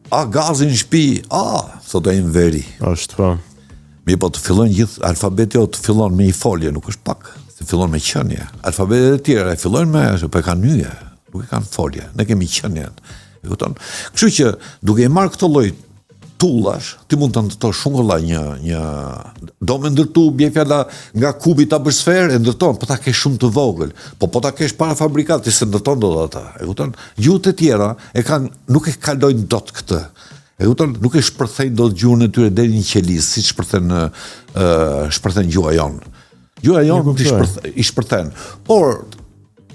a gazi në shtëpi, thotë ai në veri. Është po. Mi po të fillojnë gjithë alfabeti të fillon me një folje, nuk është pak, se fillon me qenie. Alfabetet e tjera e fillojnë me po e kanë nyje, nuk e kanë folje. Ne kemi qenien. E kupton? Kështu që duke i marrë këto lloj tullash, ti mund të ndërtosh shumë kolla një do me ndërtu bje fjala nga kubi ta bësh sferë, e ndërton, po ta kesh shumë të vogël, po ta kesh para fabrikat, ti se ndërton do ata. E kupton? Gjuhët e tjera nuk e kalojnë dot këtë. E kupton? Nuk e shpërthejnë dot gjuhën e tyre deri në qelis, siç shpërthen gjuha jon. Gjuha jon i shpërthen. Por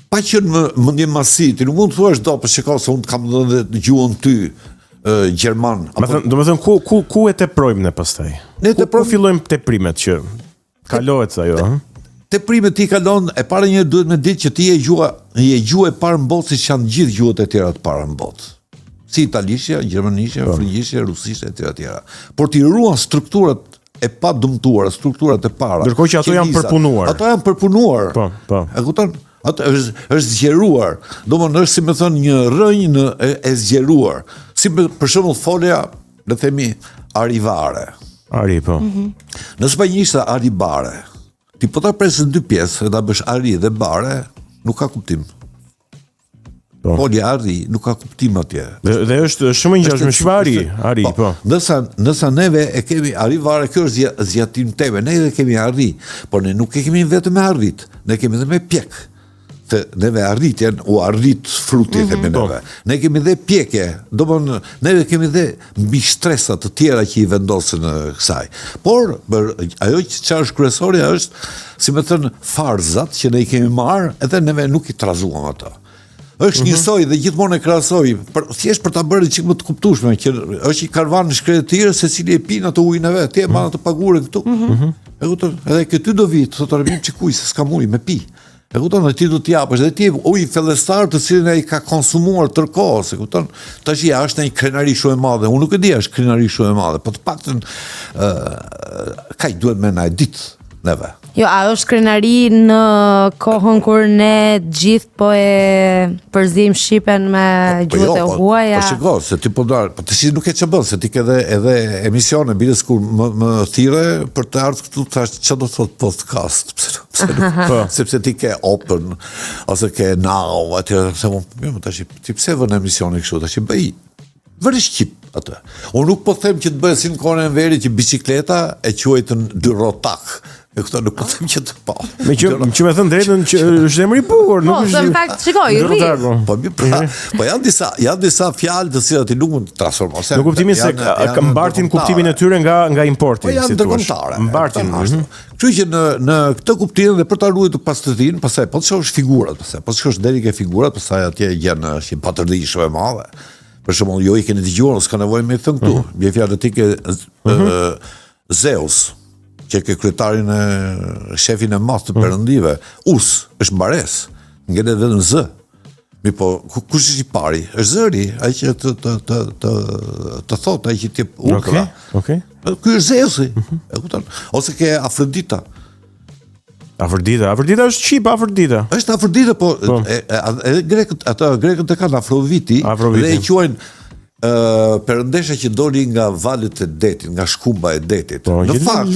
pa qenë më mendje masi, ti nuk mund të thuash do, po shikoj se unë kam dhënë gjuhën ty. Gjerman. Do të thënë ku e teprojmë ne pastaj? Ne fillojmë teprimet që kalohet ajo, Teprimet ti kalon, e para një duhet me ditë që ti je gjuhë e parë në botë siç janë gjithë gjuhët e tjera të para në botë. Si italishja, gjermanishja, frëngjishja, rusishja e tjera. Por ti ruan strukturat e pa dëmtuara, strukturat e para. Ndërkohë që ato janë përpunuar. Ato janë përpunuar. Po. E kupton? Atë është zgjeruar. Domthonë është si më thon një rrënjë e zgjeruar. Si për shembull folja, le themi arrivare. Ari po. Në spanjisht arribare. Ti po ta presë në dy pjesë, ta bësh ari dhe bare, nuk ka kuptim. Folja arri nuk ka kuptim atje. Dhe është shumë i ngjashme me ari, po. Ndërsa neve e kemi arrivare, kjo është zgjatim teme. Ne e kemi arri, por ne nuk e kemi vetëm me arrit, ne kemi edhe me pjek. Se neve arritjen u arrit fruti themi neve. Ne kemi dhe pjekje, domthonë neve kemi dhe mbi stresa të tjera që i vendosen në kësaj. Por ajo që është kryesorja është, si më thënë, farzat që ne i kemi marrë, edhe neve nuk i trazuam ato. Është njësoj dhe gjithmonë e krahasoj, thjesht për ta bërë çik më të kuptueshme që është i karvan në shkretëtirë se cili e pin ato ujin e vet, ti e marr ato pagurën këtu. E kupton? Edhe këty do vi, thotë arrim çikuj se s'kam ujë me pi. E kupton, ti do t'i japësh dhe ti ujë fellestar të cilin ai ka konsumuar tërkohës, e kupton? Tash ja është një krenari shumë e madhe. Unë nuk e di, është krenari shumë e madhe, po të paktën kaq duhet më na e ditë neve. Jo, a është krenari në kohën kur ne gjithë po e përzim shqipen me gjuhët e huaja? Po shiko, se ti po dar, po tash nuk e ç'bën, se ti ke edhe emisione biles kur më thirre për të ardhur këtu thash ç'a do thot podcast, sepse ti ke open ose ke now, atë se më tash ti pse vën emisione kështu, tash bëj vërë shqip atë. Unë nuk po them që të bëhet si në kohën e verit që bicikleta e quajtën dy rotak. E këto nuk po them që të pa. Me që me thënë drejtën që është emër i bukur, nuk është. Po, në fakt, shikoj, rri. Po janë disa fjalë të cilat ti nuk mund të transformosh. Në kuptimin se mbartin kuptimin e tyre nga importi. Po janë ndërkombëtare. Mbartin. Kështu që në këtë kuptim dhe për ta ruajtur pastërtinë, pastaj po të shohësh figurat, pastaj po të shohësh deri ke figurat, pastaj atje janë një patërdi shumë e madhe. Për shembull, jo i keni dëgjuar, s'ka nevojë me thënë këtu. Bie fjalë ti ke Zeus, që ke kryetarin e shefin e madh të perëndive. Us është mbares, ngelet vetëm Z. Mi po, kush është I pari? Është zëri, ai që të thot, ai që t'jep urdhra. Okej. Ky është Zeusi, e kupton? Ose ke Afrodita. Afrodita është Shqip, Afrodita. Është Afrodita, po edhe grekët e kanë Afroditi dhe e quajnë perëndesha që doli nga valët e detit, nga shkumba e detit. Në fakt,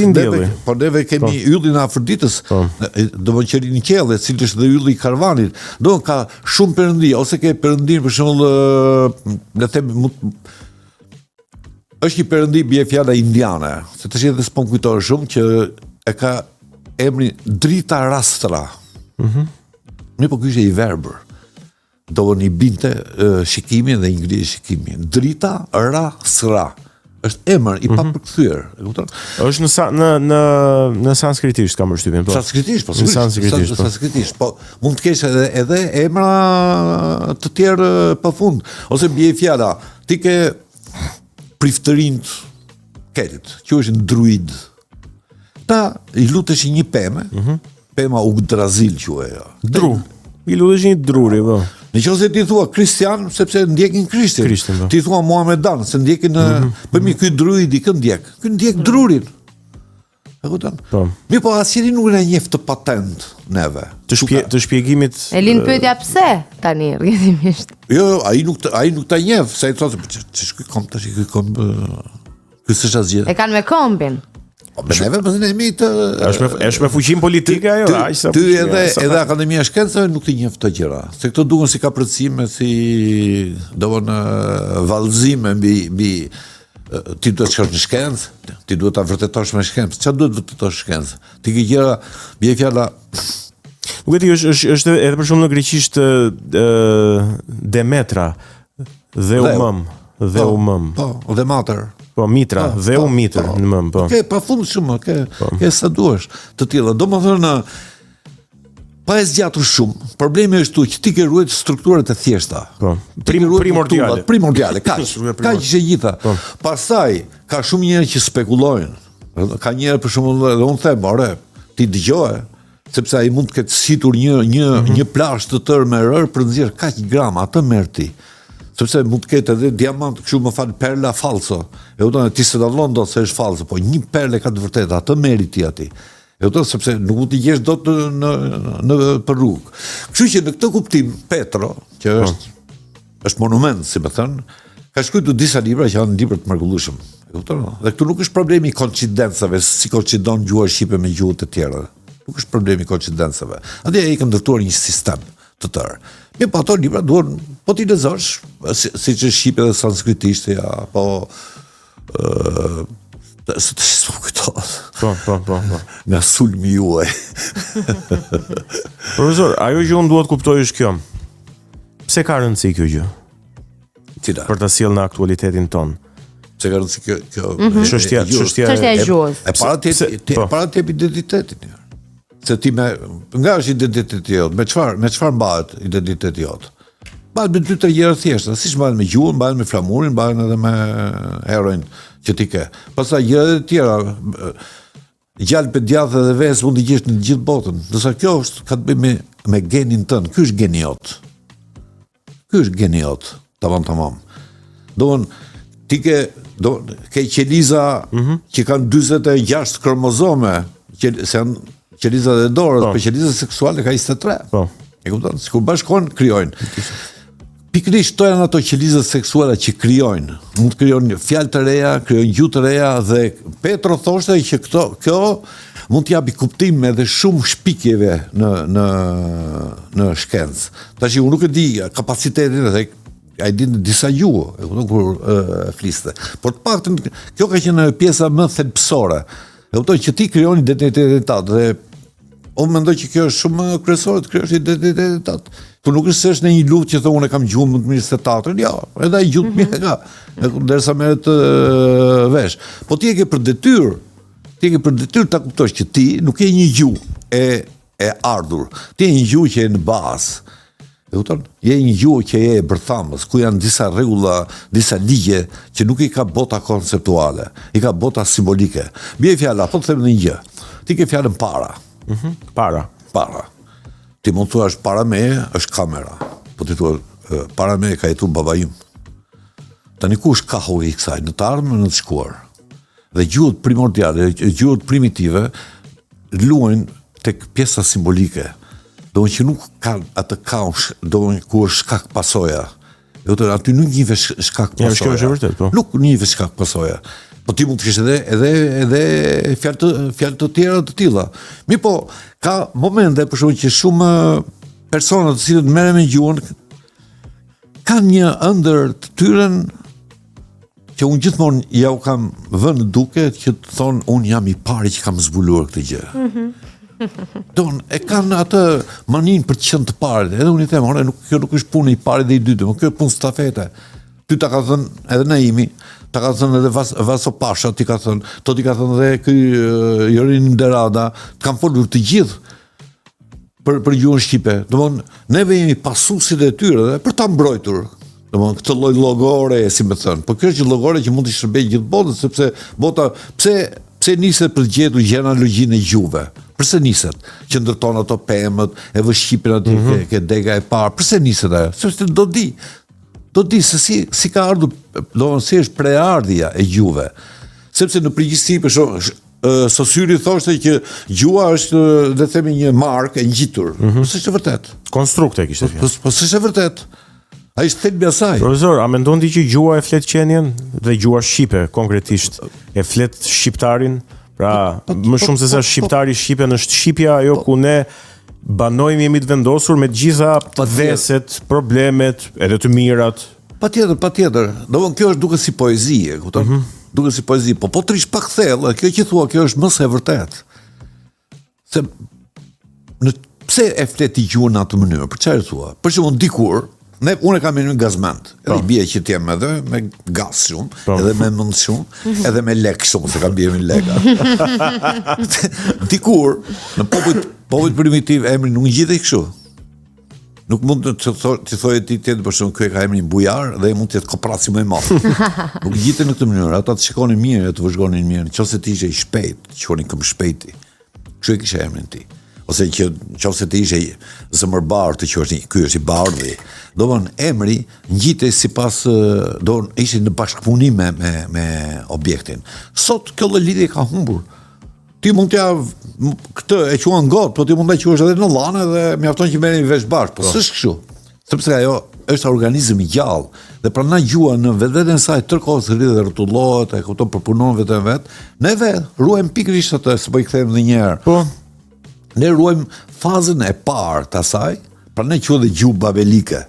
neve kemi yllin e Afroditës, do më qërin në qelle, cilë është dhe ylli I karvanit. Do ka shumë perëndi, ose ke perëndin për shembull, le them, është një perëndi bie fjala indiane, se tash edhe s'po kujtohet shumë që e ka emrin Drita Rastra. Mi po ky ishte I verbër. Do një binte shikimin dhe ngri shikimin. Drita Rastra. Është emër I papërkthyer, e kupton? Është në sanskritisht kam përshtypjen, po. Sanskritisht, po. Sanskritisht, po. Mund të kesh edhe emra të tjerë pafund, ose bie fjala, ti ke priftërinë ketit, që është druid. Ta I luteshin një peme, pema Ugdrazil quaj. Dru. I luteshin një druri, po. Nëse ti thua Kristian, sepse ndjekin Krishtin. Ti thua Muhamedan, se ndjekin pëmi ky druidi kë ndjek. Ky ndjek drurin. E kupton? Po. Mi po asnjëri nuk na njeh të patent neve. Të shpjegimit. Elin pyetja pse tani rrjedhimisht. Jo, ai nuk ta njeh, sa I thotë ç'është ky komp tash ky komp. Ky s'është asgjë. E kanë me kombin. Me neve përse ne jemi të... është me fuqin politike, ajo? Ty edhe Akademia Shkencave nuk të njeh këto gjëra. Se këto duken si kapërcime, si në vallëzime mbi ti duhet të shkosh në shkencë, ti duhet ta vërtetosh me shkencë. Çfarë duhet vërtetosh shkencë? Ti ke gjëra, bie fjala Nuk e di, është edhe për shumë në greqisht Demetra, dhe umëm. Po, dhe mater. Po, mitra, dhe u mitër në mëm, po. Ke pafund shumë, ke sa duash të tilla. Domethënë pa e zgjatur shumë. Problemi është që ti ke ruajtur strukturat e thjeshta. Po. Primordiale, kaq është e gjitha. Pastaj ka shumë njerëz që spekulojnë. Ka njerëz për shembull, edhe unë them, ore, ti dëgjoje, sepse ai mund të ketë situr një plazh të tërë me rër për nxjerr kaq grama, atë merr ti. Sepse mund të ketë edhe diamant, kështu më fal perla falso. E udhën ti se dallon dot se është falso, po një perle ka të vërtetë, atë merri ti aty. E udhën sepse nuk mund të gjesh dot në për rrugë. Kështu që në këtë kuptim Petro, që është monument, si më thënë, ka shkruar disa libra që janë libra të mrekullueshëm. E kupton? Dhe këtu nuk është problemi I koincidencave, si koincidon gjuha shqipe me gjuhët të tjera. Nuk është problemi I koincidencave. Atje ai ka ndërtuar një sistem të tërë. Mi po ato libra duhen, po ti lexosh, si që shqipe dhe sanskritisht, apo Po. Nga sulmi juaj. Profesor, ajo që unë duhet kuptoj është kjo. Pse ka rëndësi kjo gjë? Cila? Për ta sjellë në aktualitetin ton. Pse ka rëndësi kjo çështja e gjuhës. E para ti identitetin. Se ti nga është identiteti jot, me çfarë mbahet identiteti jot? Mbahet me 2-3 gjëra thjeshta, siç mbahet me gjuhën, mbahet me flamurin, mbahet edhe me heroin që ti ke. Pastaj gjëra të tjera, gjallë për djathë dhe ves mund të gjesh në gjithë botën. Ndërsa kjo ka të bëjë me genin tënd. Ky është geni jot. Tamam. Ti ke qeliza që kanë 46 kromozome, që janë qelizat e dorës, për qelizat seksuale ka 23. Po. E kupton? Sikur bashkon krijojnë. Pikërisht to janë ato qelizat seksuale që krijojnë. Mund të krijojnë fjalë të reja, krijojnë gjuhë të reja dhe Petro thoshte që kjo mund të japi kuptim edhe shumë shpikjeve në shkencë. Tash unë nuk e di kapacitetin edhe ai di disa gjuhë, e kupton kur fliste. Por të paktën kjo ka qenë pjesa më thelbësore. E kupton që ti krijon identitetin tënd dhe unë mendoj që kjo është shumë kryesore të krijosh identitetin tënd. Po nuk është se është në një luftë që thonë unë kam gjuhën më të mirë se teatrin, jo, edhe ai gjuhë mirë ka. Derisa merret vesh. Po ti e ke për detyrë ta kuptosh që ti nuk je një gjuhë e ardhur. Ti je një gjuhë që je në bazë. E kupton? Je një gjuhë që je e bërthamës, ku janë disa rregulla, disa ligje që nuk I ka bota konceptuale, I ka bota simbolike. Bie fjala, po të them një gjë. Ti ke fjalën para. Para. Ti mund të thuash para me është kamera. po ti thua, para me ka jetu baba im. Tani ku është kahu I kësaj, në të ardhmen në të shkuar. Dhe gjuhët primordiale, gjuhët primitive, luajnë tek pjesa simbolike. Do që nuk ka atë kaush, do ku është shkak pasoja. Aty nuk njive shkak pasoja. Kjo është vërtet, po. Nuk njive shkak pasoja. Po ti mund të kesh edhe fjalë të tjera të tilla. Mi po, ka momente për shkak që shumë persona të cilët merren me gjuhën kanë një ëndër të tyren që unë gjithmonë ja u kam vënë duke që të thonë unë jam I pari që kam zbuluar këtë gjë. Don, e kanë atë manin për të qenë të parit. Edhe unë I them, kjo nuk është punë I parit dhe I dytë, por kjo është punë stafete. Ty ta ka thënë edhe Naimi, ta ka thënë edhe Vaso Pasha, ti ka thënë edhe ky Jorin Derada, kanë folur të gjithë për gjuhën shqipe. Domthon, neve jemi pasuesit e tyre dhe për ta mbrojtur. Domthon, këtë lloj llogore, si më thën. Po kjo është një llogore që mund të shërbejë gjithë botën, sepse bota pse niset për të gjetur gjenealogjinë e gjuhëve? Përse niset? Që ndërton ato pemët, e vë shqipin aty ke dega e parë. Përse niset ajo? Sepse do di se si ka ardhur, domthon si është preardhja e gjuhëve. Sepse në përgjithësi për shkak Saussure thoshte që gjuha është, le të themi, një markë e ngjitur. Po s'është vërtet. Konstrukte kishte fjalë. Po s'është vërtet. Ai është thelbi I asaj. Profesor, a mendon ti që gjuha e flet qenien dhe gjuha shqipe konkretisht e flet shqiptarin? Pra, më shumë se sa shqiptari shqipen është shqipja ajo ku ne banojmë jemi të vendosur me të gjitha veset, problemet, edhe të mirat. Patjetër. Domthon kjo është duke si poezi, e kupton? Duke si poezi, po trish pak thellë, kjo që thua, kjo është më se vërtet. Se pse e fleti gjuhën në atë mënyrë? Për çfarë thua? Për shembull dikur, unë kam një gazment. Edhe bie që ti jam edhe me gaz shumë, edhe me mend shumë, edhe me lek shumë, se kam bie me leka. Dikur, në popujt primitiv emri nuk ngjitej kështu. Nuk mund të thoje ti tjetë për shumë kjo ka emrin bujar dhe mund të jetë kopraci më I madh. Nuk gjite në këtë mënyrë, ata të shikonin mirë, të vëzhgonin mirë, nëse ti ishe I shpejt, të quhonin këm shpejti. Kështu e kishe emrin ti. Ose që nëse ti ishe zëmërbar, të quhonin ky është I bardhi. Domthon emri ngjitej sipas ishin në bashkëpunim me objektin. Sot kjo lloj lidhje ka humbur. Ti mund t'ja këtë e quan got, po ti mund ta quash edhe në llanë dhe mjafton që merreni vesh bashkë, po s'është kështu. Sepse ajo është organizëm I gjallë dhe prandaj gjua në vetveten e saj tërkohës rritet dhe rrotullohet, e kupton përpunon vetën vet. Neve ruajmë pikërisht atë, s'po I kthejmë edhe një herë. Po ne ruajmë fazën e parë të asaj, prandaj quhet dhe gjuhë babelike.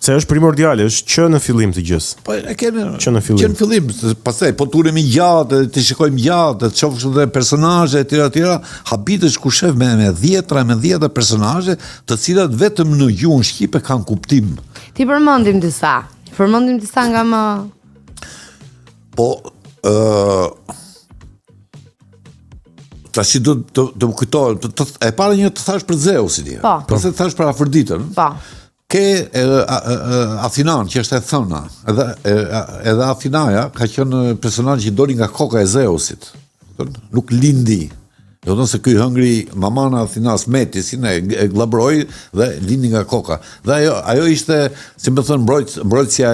Se është primordiale, është që në fillim të gjës. Po e kemi që në fillim, pastaj po turemi gjatë, të shikojmë gjatë, të shohësh edhe personazhe etj. Habitesh ku shef me 10 personazhe, të cilat vetëm në gjuhën shqipe kanë kuptim. Ti përmendim disa nga më Po tash do të më kujtohet, e para një të thash për Zeusin. Pastaj thash për Afroditën. Po. Ke Athinan, që është e thëna, edhe Athinaja ka qenë personazh që doli nga koka e Zeusit. Nuk lindi. Do të thonë se ky hëngri mamana Athinas Metisin e glabroi dhe lindi nga koka. Dhe ajo ishte, si më thon, mbrojtësia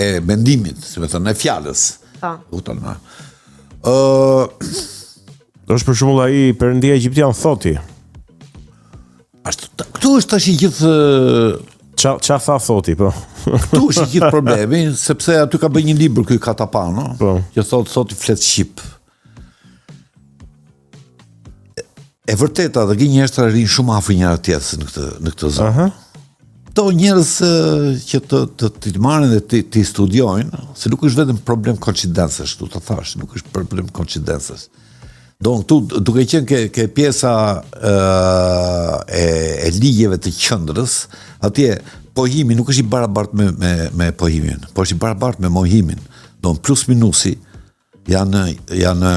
e mendimit, si më thon, e fjalës. Kupton më. Është për shembull ai perëndia egjiptian thoti. Këtu është tash I gjithë ça tha thoti, po. Këtu është I gjithë problemi, sepse aty ka bërë një libër ky Katapano, që thoti flet shqip. E vërteta dhe gënjeshtra rinë shumë afër njëra tjetrës në këtë zonë. To njerëz që të marrin dhe të studiojnë, se nuk është vetëm problem koincidencesh, tu të thash, nuk është problem koincidencesh. Donc tu duke qenë ke pjesa e ligjeve të qendrës, atje pohimi nuk është I barabartë me pohimin, por është I barabartë me mohimin. Don plus minusi janë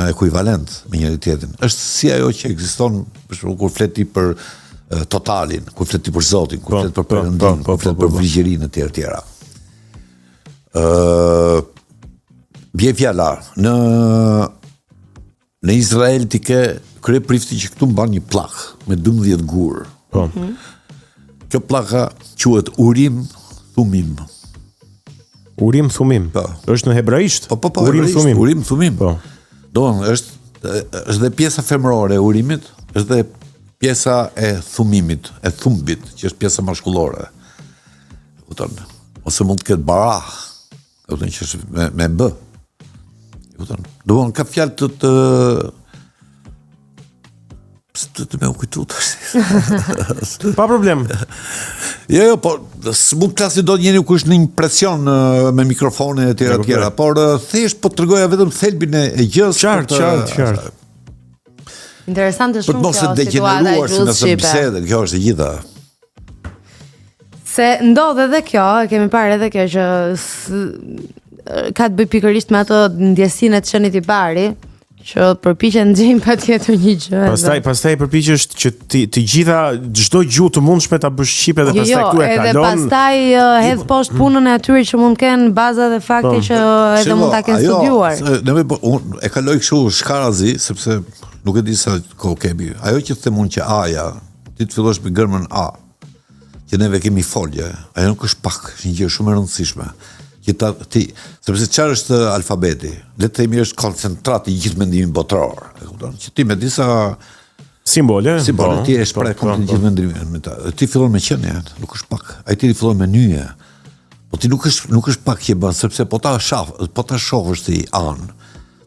ekuivalent me njëri tjetrin. Është si ajo që ekziston për shembull kur fleti për totalin, kur fleti për Zotin, kur fleti për Perëndin, kur fleti për Virgjërinë e tjera. Bie fjala në Izrael ti ke kryeprifti që këtu mban një pllak me 12 gur. Kjo pllaka quhet urim thumim. Urim thumim. Po. Është në hebraisht? Po, Urim hebraisht, thumim. Urim thumim. Po. Është dhe pjesa femërore e urimit, është dhe pjesa e thumimit, e thumbit, që është pjesa maskullore. Kupton? Ose mund të ketë barah, kupton, që është me b. Kupton? Domthon ka fjalë të me u kujtu tash. Pa problem. Jo, po s'mund të klasi do të njeni kush në një presion me mikrofone e tjera, por thjesht po t'rregoja vetëm thelbin e gjës. Qartë. Interesante Për të shumë mos e kjo situata e degeneruar si gjuhës nëse shqipe. bisedë, kjo është e gjitha. Se ndodh edhe kjo, e kemi parë edhe kjo që ka të bëj pikërisht me ato ndjesinë e të qenit i pari, që përpiqen gjejnë patjetër një gjë. Pastaj përpiqesh që ti gjitha çdo gjuhë të mundshme ta bësh shqipe dhe pastaj këtu e edhe kalon. pastaj hedh poshtë punën e atyre që mund kenë baza dhe fakte që edhe mund ta kenë studiuar. Unë e kaloj kështu shkarazi, sepse nuk e di sa kohë kemi. Ajo që them unë që A-ja, ti të fillosh me gërmën A, që neve kemi folje, ajo nuk është pak, është një gjë shumë e rëndësishme. Sepse çfarë është alfabeti? Le të themi është koncentrati i gjithë mendimit botror. E kupton? Që ti me disa simbole ti e shpreh komplet gjithë mendimin. Ti fillon me qenie, nuk është pak. Ai ti fillon me nyje. Po ti nuk është pak që bën, sepse po ta shohësh ti an.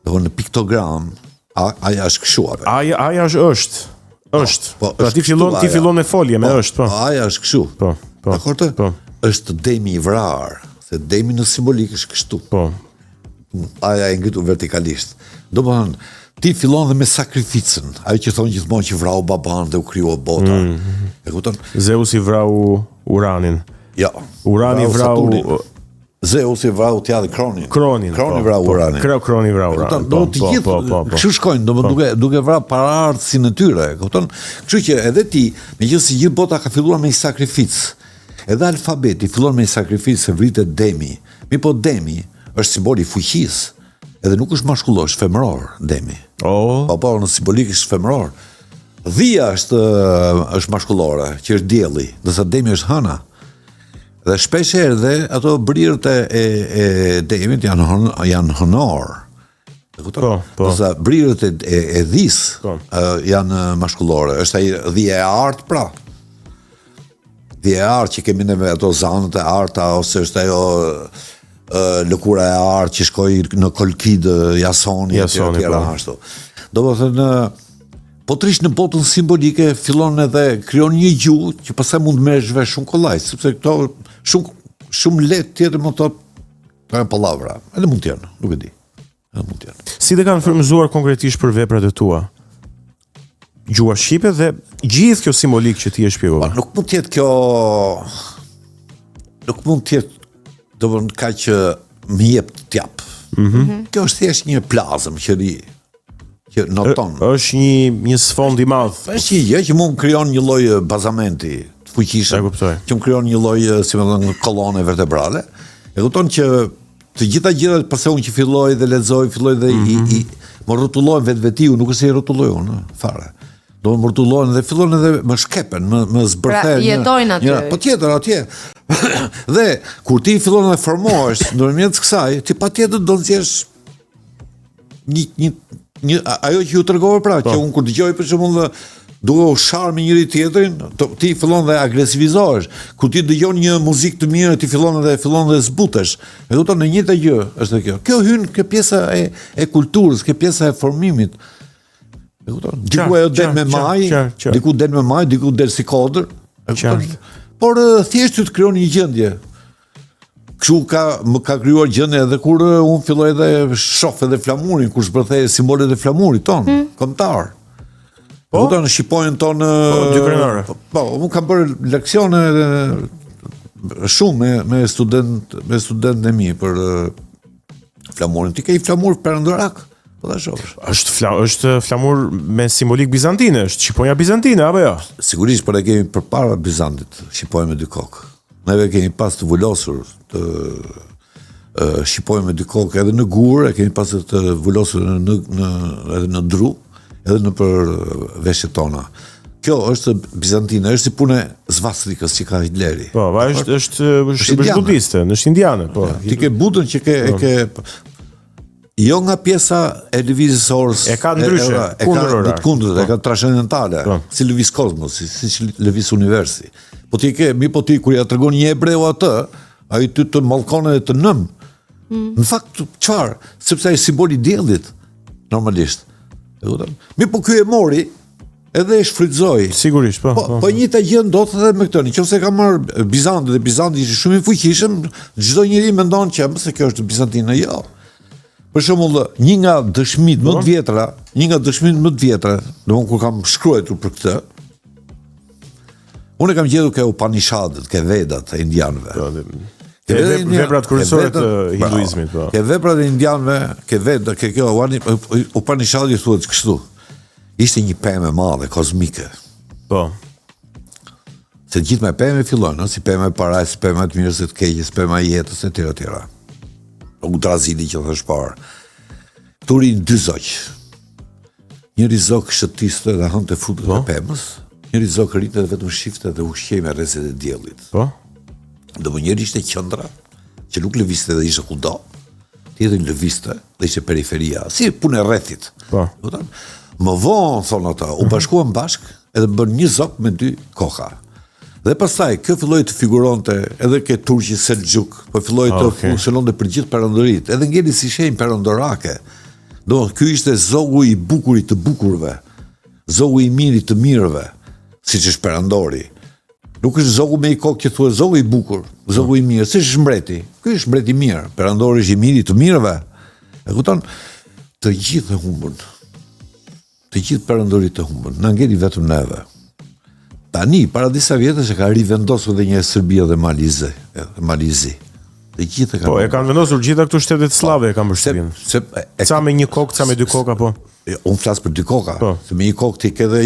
Do në piktogram, aja është kështu apo? Aja është. Po, ti fillon me folje me është, po. Aja është kështu. Po. Dakor? Po. Është demi i vrarë. Se demi në simbolik është kështu. Po. Aja e ngritur vertikalisht. Do të thonë, ti fillon dhe me sakrificën. Ajo që thonë gjithmonë që vrau baban dhe u krijua bota. E kupton? Zeusi vrau Uranin. Ja. Urani vrau Zeusi vrau t'ja dhe Kronin. Kroni vrau Uranin. Kroni vrau Uranin. Do të gjithë kështu shkojnë, duke vrarë paraardhësin e tyre, kupton? Kështu që edhe ti, megjithëse gjithë bota ka filluar me një sakrificë. Edhe alfabeti fillon me një sakrificë se vritet demi. Po demi është simboli i fuqisë. Edhe nuk është maskullor, është femëror demi. Po, në simbolik është femëror. Dhia është maskullore, që është dielli, ndërsa demi është hëna. Dhe shpesh herë dhe ato brirët e demit janë hënor. Po. Ndërsa brirët e dhis janë maskullore. Është ai dhia e artë pra. Dhia e artë që kemi neve ato zanët e arta, ose është ajo lëkura e artë që shkoj në Kolkid, Jasoni, tjera ashtu. Do të thënë, po trish në botën simbolike, fillon edhe krijon një gjuhë që pastaj mund merresh vesh shumë kollaj, sepse këto shumë lehtë tjetër mund të thonë pallavra. Edhe mund të jenë, nuk e di. Edhe mund të jenë. Si të kanë frymëzuar konkretisht për veprat e tua? Gjuha shqipe dhe gjithë kjo simbolik që ti e shpjegova. Nuk mund të jetë kjo, nuk mund të jetë, do të thonë kaq që më jep t'jap. Kjo është thjesht një plazëm që noton. Është një sfond i madh. Është një gjë që mund krijon një lloj bazamenti të fuqishëm. Që mund krijon një lloj, si më thon, kolone vertebrale. E kupton që të gjitha gjërat pasi unë që filloj dhe lexoj, filloj dhe më rrotullojnë vetvetiu, nuk është se i rrotulloj unë, fare. Do më rrotullohen dhe fillon edhe më shkepen, më zbërthen. Pra jetojnë aty. Po tjetër atje. Dhe kur ti fillon dhe formohesh ndërmjet kësaj, ti patjetër do nxjesh një ajo që ju tregova pra, që unë kur dëgjoj për shembull duke u sharë me njëri tjetrin, ti fillon dhe agresivizohesh. Kur ti dëgjon një muzikë të mirë, ti fillon dhe zbutesh. E kupton, në njëjtë gjë është kjo. Kjo hyn kjo pjesa e kulturës, kjo pjesa e formimit. Diku ajo del me maj, diku del me maj, diku del si kodër. Por thjesht të krijon një gjendje. Kështu më ka krijuar gjendje edhe kur unë filloj edhe shoh edhe flamurin, kur zbërthej simbolet e flamurit ton, kombëtar. Po do në shqipojnë tonë po, unë kam bërë leksione shumë me student e mi për flamurin. Ti ke i flamur perëndorak? Po ta shohësh. Është flamur me simbolik bizantine, është shqiponja bizantine apo jo? Sigurisht, por e kemi përpara Bizantit, shqipojmë me dy kokë. Neve kemi pas të vullosur të shqipojmë me dy kokë edhe në gur, e kemi pas të vullosur edhe në dru, edhe në për veshjet tona. kjo është bizantine, është si punë e Svastikës që ka Hitleri. Po, është budiste, është indiane, po. Ti ke Budën që ke jo nga pjesa e lëvizjes orës. E ka ndryshe, kundër, e ka trascendentale, si lëviz kozmosi, si lëviz universi. Po ti kur ja tregon një hebreu atë, ai ty të mallkon edhe të nëm. Në fakt çfarë? Sepse ai simboli i diellit normalisht. E kupton? Po ky e mori edhe e shfrytëzoi. Sigurisht, po. Po njëjta gjë ndodh edhe me këtë. Nëse ka marrë Bizantin dhe Bizanti ishte shumë i fuqishëm, çdo njeri mendon që se kjo është Bizantinë, jo. Për shembull, një nga dëshmitë më të vjetra, domthonjë kur kam shkruar për këtë, unë kam gjetur ke Upanishadet, ke Vedat e indianëve. Veprat kryesore të hinduizmit, po. Ke veprat e indianëve, ke Veda, ke kjo Upanishadi thuhet kështu. Ishte një pemë e madhe kozmike. Po. Se gjithë me pemë fillon, si pemë e parajs, si pemë e të mirës, të keqes, pemë e jetës e tjera. Udrazili që thash parë. Turi 2 zoq. Njëri zok shëtiste dhe hante futët e pemës, njëri zok rritë dhe vetëm shifte dhe ushqej me rrezet e diellit. Po. Do më njëri ishte qendra, që nuk lëviste dhe ishte kudo, tjetri lëviste dhe ishte periferia, si punë e rrethit. Po. Më vonë, thonë ata, u bashkuan bashk edhe bën një zok me 2 koka. Dhe pastaj kjo filloi të figuronte edhe ke Turqi Selxhuk, po filloi të funksiononte për gjithë perandoritë, edhe ngeli si shenjë perandorake. Do ky ishte zogu i bukurit të bukurve, zogu i mirit të mirëve, siç është perandori. Nuk është zogu me i kokë që thuhet zogu i bukur, zogu i mirë, si është mbreti. Ky është mbreti i mirë, perandori është i miri të mirëve. E kupton? Të gjithë e humbën. Të gjithë perandoritë e humbën. Na ngeli vetëm neve. Tani, para disa vjetësh e ka rivendosur dhe një Serbia dhe Malizi. Dhe gjithë Po, e kanë vendosur gjitha këtu shtetet slave e kanë përshtypjen. Ca me 1 kokë, ca me 2 koka, po. Unë flas për 2 koka. Po. Se me 1 kokë ti ke dhe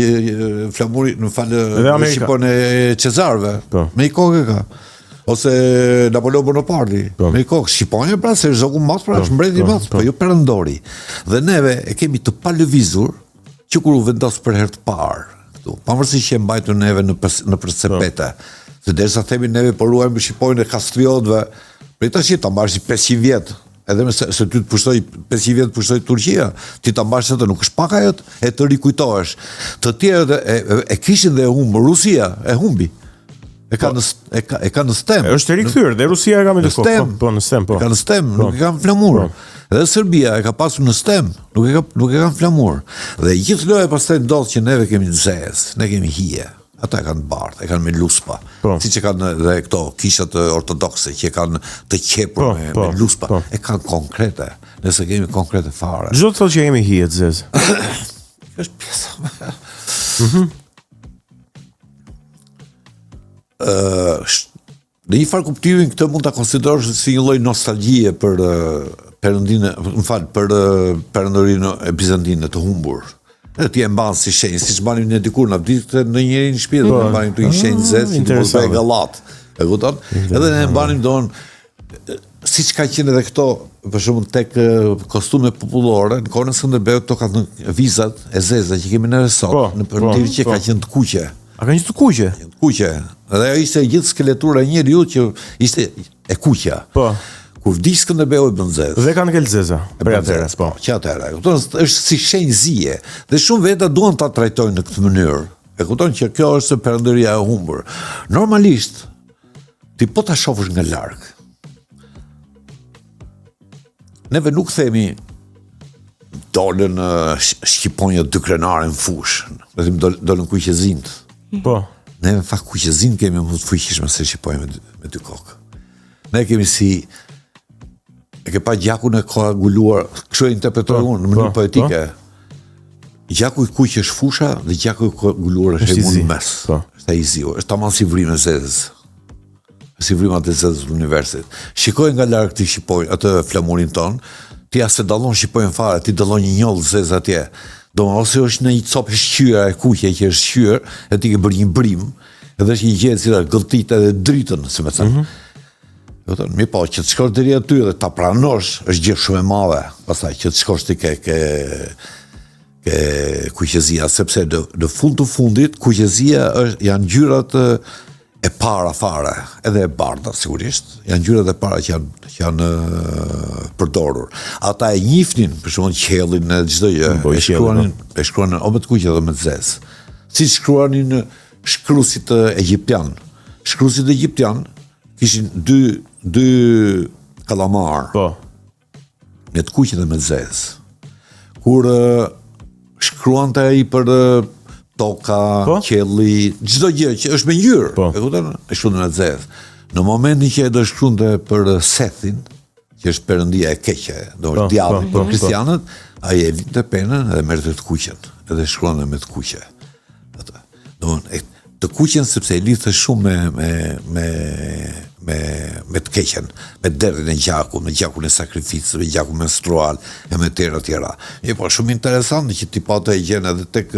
flamuri, në falë shqipon e Cezarve. Po. Me 1 kokë e ka. Ose Napoleon Bonaparte. Me 1 kokë. Shqiponja pra se është zogu mas, pra është mbreti mas, po jo perandori. Dhe neve e kemi të palëvizur që kur u vendos për herë të parë. Pavarësisht që e mbajtur neve në përcepete. Se derisa themi neve po ruajmë shqipojnë e kastriotëve, për tash ta mbash 500 vjet, edhe se ty të pushtoj 500 vjet pushtoj Turqia, ti ta mbash atë nuk është pak ajo e të rikujtohesh. Të tjerët e kishin dhe e humbë, Rusia e humbi. E ka në stem. Është e rikthyer, dhe Rusia e ka me 2 kokë, po në stem, po. Ka në stem, nuk e ka në flamur. Dhe Serbia e ka pasur në stem, nuk e ka në flamur. Dhe gjithë loja pastaj ndodh që neve kemi nxez, ne kemi hije. Ata e kanë bardh, e kanë me luspa. Siç e kanë dhe këto kishat ortodokse që kanë të qepur me luspa. E kanë konkrete. Nëse kemi konkrete fare. Çdo të thotë që jemi hije të zez. Është pjesa. Në një farë kuptimin këtë mund ta konsiderosh si një lloj nostalgjie për për perandorinë e bizantine të humbur. Edhe ti e mban si shenjë, siç banim ne dikur na vdiqte në një shtëpi dhe ne banim këtu një shenjë zezë, si një gallat. E kupton? Edhe ne banim siç ka qenë edhe këto, për shembull tek kostume popullore, në kohën e Skënderbeut to kanë vizat e zeza që kemi neve sot, në përtir që ka qenë të kuqe. A ka qenë të kuqe? Të kuqe. Dhe ajo ishte gjithë skeletura e njeriu që ishte e kuqja. Po. Kur vdiq Skënderbeu e bën zezë. Dhe kanë ngel zeza. Për atëherë, po. Që atëherë. Është si shenjë zije. Dhe shumë veta duan ta trajtojnë në këtë mënyrë. E kupton që kjo është perandoria e humbur. Normalisht ti po ta shohësh nga larg. Neve nuk themi dolën shqiponja 2 krenare në fush. Vetëm dolën kuqezint. Po. Ne në fakt kuqezint kemi më të fuqishme se shqiponja me 2 kokë. Ne kemi si e ke pa gjakun e koaguluar, kështu e interpretoj unë në mënyrë poetike. Gjaku i kuq është fusha dhe gjaku i koaguluar është në mes. Është ai ziu, është tamam si vrimë e zezës. Si vrimat e zezës të universit. Shikoj nga larg ti shqipoj atë flamurin ton, ti as e dallon shqipojën fare, ti dallon një njoll zez atje. Ose është në një copë shqyra e kuqe që është shqyr, e ti ke bërë një brim, edhe është një gjë e cila gëlltit edhe dritën, si më thënë. Mi po, që të shkosh deri aty dhe ta pranosh, është gjë shumë e madhe. Pastaj që të shkosh ti ke kuqezia, sepse në fund të fundit kuqezia janë ngjyrat e para fare, edhe e bardha sigurisht, janë ngjyrat e para që janë përdorur. Ata e njihnin për shembull qiellin në çdo gjë, e shkruanin o me të kuqe dhe me të zezë. Si shkruanin shkruesit egjiptian. Shkruesit egjiptian kishin dy kalamar. Po. Me të kuqe dhe me të zezë. Kur shkruante ai për toka, qielli, çdo gjë që është me ngjyrë, e kupton? E shkruante me zezë. Në momentin që e do shkruante për Sethin, që është perëndia e keqe, do të dialli për kristianët, ai e linte penën dhe merrte të kuqen, edhe shkruante me të kuqe. Atë. Domthonë të kuqen sepse e lidhte shumë me të keqen, me derdhin e gjakut, me gjakun e sakrificës, me gjakun menstrual, e me tjera. E po shumë interesante që tipat e gjen edhe tek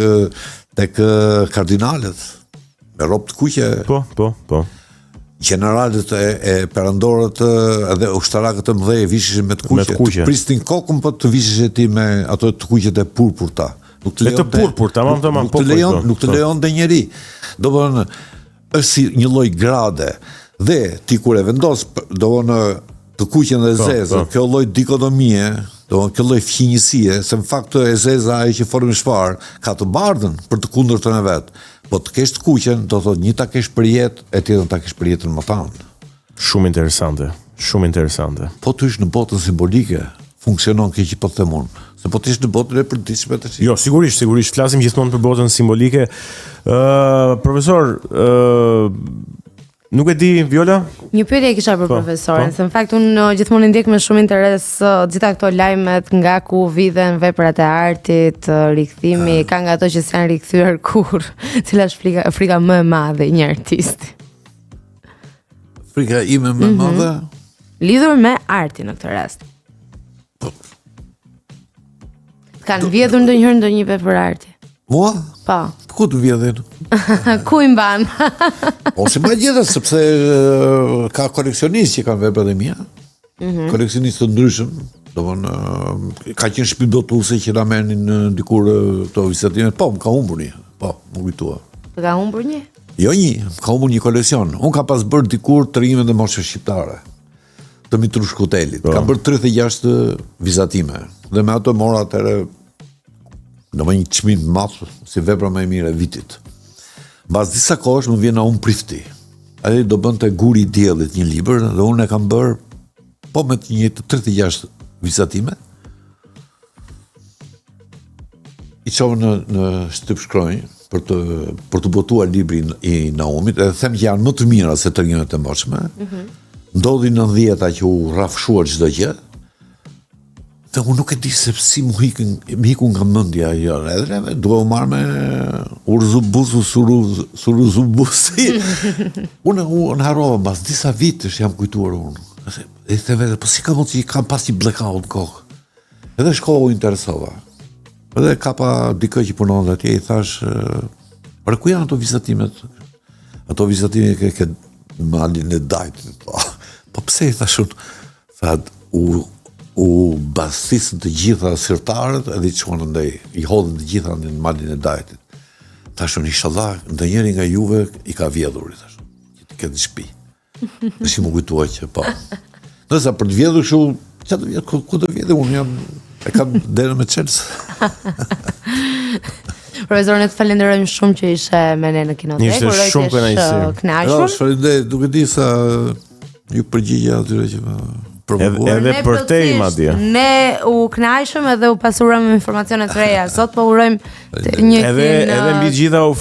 kardinalet, me rob të kuqe. Po. Generalet e perandorët edhe ushtarakët e mëdhej vishishin me të kuqe. Të pristin kokën, po të vishishe ti me ato të kuqet e purpurta. Nuk të lejon dhe njeri. Do bënë, është si një lloj grade, dhe ti kur e vendos, do bënë të kuqen dhe zezë, kjo lloj dikotomie, do bënë kjo lloj fqinjësie, se në fakt e zeza ai që formë shfar, ka të bardhën për të kundërtën e vet. Po të kesh të kuqen, do thotë një ta kesh për jetë, e tjetër ta kesh për jetën më tanë. Shumë interesante. Po të ish në botën simbolike, funksionon kjo që po të them unë. Se po të ish në botën e përditshme të Jo, sigurisht, flasim gjithmonë për botën simbolike. Profesor, nuk e di, Viola? Një pyetje kisha për profesorin, se në fakt unë gjithmonë ndjek me shumë interes gjitha këto lajmet nga ku vidhen veprat e artit, rikthimi, ka nga ato që s'janë rikthyer kurrë, cila është frika më e madhe e një artisti. Frika ime më e madhe? Lidhur me artin në këtë rast. Kanë vjedhur ndonjë vepër arti? Mua? Po. Ku të vjedhin? Ku i mban? Ose ma gjithë, sepse ka koleksionistë që kanë veprat e mia. Koleksionistë të ndryshëm. Ka qenë shtëpi botuese që na merrnin dikur këto vizatime. Po, më ka humbur një. Po, më kujtua. Të ka humbur një? Jo një, më ka humbur një koleksion. Unë ka pas bërë dikur tërhimet e moshës shqiptare. Të Mitrush Hotelit. Ka bërë 36 vizatime. Dhe me ato mora atëre do më një çmim të madh si vepra më e mirë e vitit. Mbas disa kohësh më vjen Naum Prifti. Ai do bënte Guri i diellit një libër dhe unë e kam bërë po me të njëjtë 36 vizatime. I çova në shtyp shkronjë për të botuar librin i Naumit, edhe them që janë më të mira se tërhimet e mosshme. Ndodhi në 10-ta që u rrafshuar çdo gjë. Dhe unë nuk e di se si më hiku nga mendja ajo. Edhe duhet u marr me urzubusu suruzubusi. Unë harrova mbas disa vitesh jam kujtuar unë. E the vetë, po si ka mundsi kam pas një blackout në kokë. Edhe shkova u interesova. Edhe kapa dikë që punon atje i thash, "Por ku janë ato vizatimet?" Ato vizatime ke malin e Dajtit. Po pse i thash unë? Tha u bastisën të gjitha sirtarët edhe i çuan ndaj, i hodhën të gjitha në malin e Dajtit. Thashun inshallah ndonjëri nga juve i ka vjedhur, thashun, që të ketë shtëpi. Dhe si më kujtua që po. Nëse për të vjedhur kështu, çfarë të vjedh, ku të vjedhë unë jam e kam derën me Chelsea. Profesor, ne të falenderojmë shumë që ishe me ne në Kinotek. Ishte shumë kënaqësi. Faleminderit, duke di sa ju përgjigja atyre që më provokuan. Edhe për te i madje. Ne u kënaqëm edhe u pasurëm me informacione të reja. Sot po urojmë një Edhe mbi gjitha u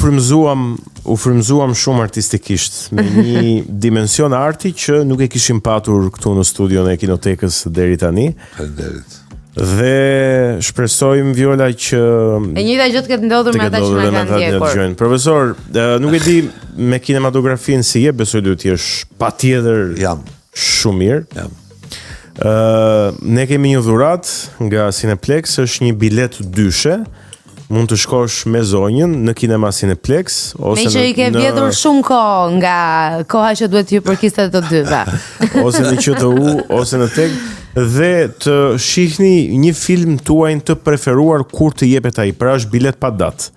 frymzuam shumë artistikisht me një dimension arti që nuk e kishim patur këtu në studion e Kinotekës deri tani. Faleminderit. Dhe shpresojmë Viola që e njëjta gjë të ketë ndodhur me ata që na kanë ndjekur. Profesor, nuk e di me kinematografinë si je, besoj duhet të jesh patjetër shumë mirë. Jam. Ne kemi një dhuratë nga Cineplex, është një bilet dyshe mund të shkosh me zonjën në kinema Cineplex ose Me që i ke vjedhur shumë kohë nga koha që duhet t'ju përkiste të dyve. ose në QTU ose në Tek dhe të shihni një film tuaj të preferuar kur të jepet ai, pra është bilet pa datë.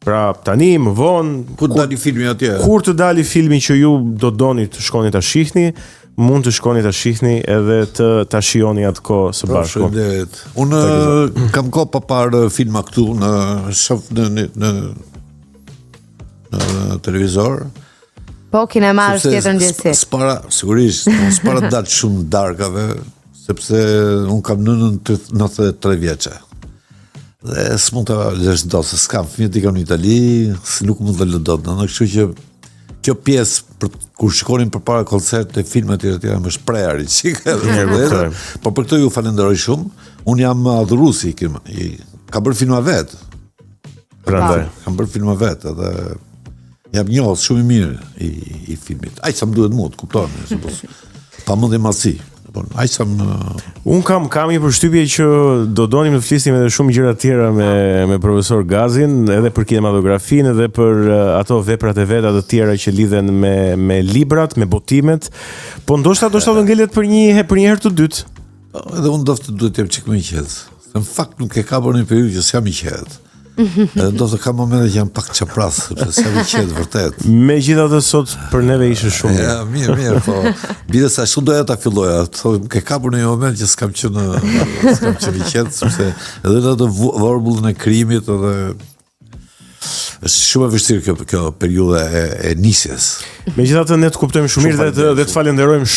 Pra tani më vonë Ku të dali filmi atje? kur të dali filmi që ju do doni të shkoni ta shihni, mund të shkoni ta shihni edhe të ta shijoni atë kohë së bashku. Shëndet. Unë kam kohë pa parë filma këtu në shoh në televizor. Po, kinema është tjetër ndjesi. Sigurisht, s'para datë shumë darkave, sepse unë kam 93 vjeçe. Dhe s'mund të lesh dot, se s'kam fëmijët i kam në Itali, si nuk mund të lë dot. Kështu që kjo pjesë kur shikonin përpara koncert e filma të tjera më shprehari çik edhe. Po për këtë ju falenderoj shumë. Unë jam adhuruesi ka bërë filma vet. Prandaj Kam bërë filma vet edhe jam njohës shumë i mirë i filmit. Aq sa më duhet mua, kuptoni, sepse pa mendje madhsi. Aq sa un kam një përshtypje që do donim të flisnim edhe shumë gjëra tjera me profesor Gazin, edhe për kinematografinë, edhe për ato veprat e veta të tjera që lidhen me librat, me botimet, po ndoshta do ngelet për një herë të dytë. Edhe unë duhet të jem çik më i qetë. Në fakt nuk e ka bërë një periudhë që s'jam i qetë. Edhe do të kam momente që jam pak çapras, sepse s'jam i qetë vërtet. Megjithatë sot për neve ishte shumë mirë. Ja, mirë, po. Bile sa shumë doja ta filloja. Thonë, ke kapur në një moment që s'kam qenë i qetë, sepse edhe në atë vorbullën e krimit edhe është shumë e vështirë kjo periudha e nisjes. Megjithatë ne të kuptojmë shumë mirë dhe të falenderojmë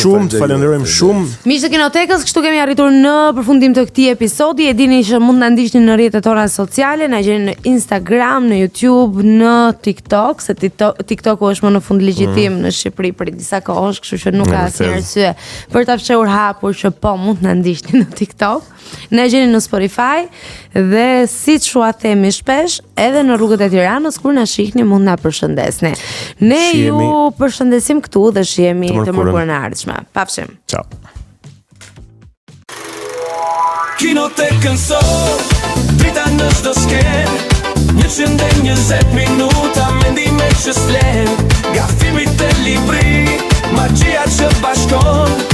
shumë, Miqtë e Kinotekës, kështu kemi arritur në përfundim të këtij episodi. E dini që mund na ndiqni në rrjetet tona sociale, na gjeni në Instagram, në YouTube, në TikTok, se TikToku është më në fund legjitim në Shqipëri për disa kohësh, kështu që nuk ka asnjë arsye për ta fshehur hapur që po mund na ndiqni në TikTok. Na gjeni në Spotify dhe siç u themi shpesh, edhe në rrugët e Tiranës kur na shihni mund na përshëndesni. Ne ju përshëndesim këtu dhe shihemi të mërkurën e ardhshme. Pafshim. Ciao. Kinotekën sot, drita në çdo skenë, 120 minuta mendime që s'flen, nga filmit e libri, magjia që bashkon.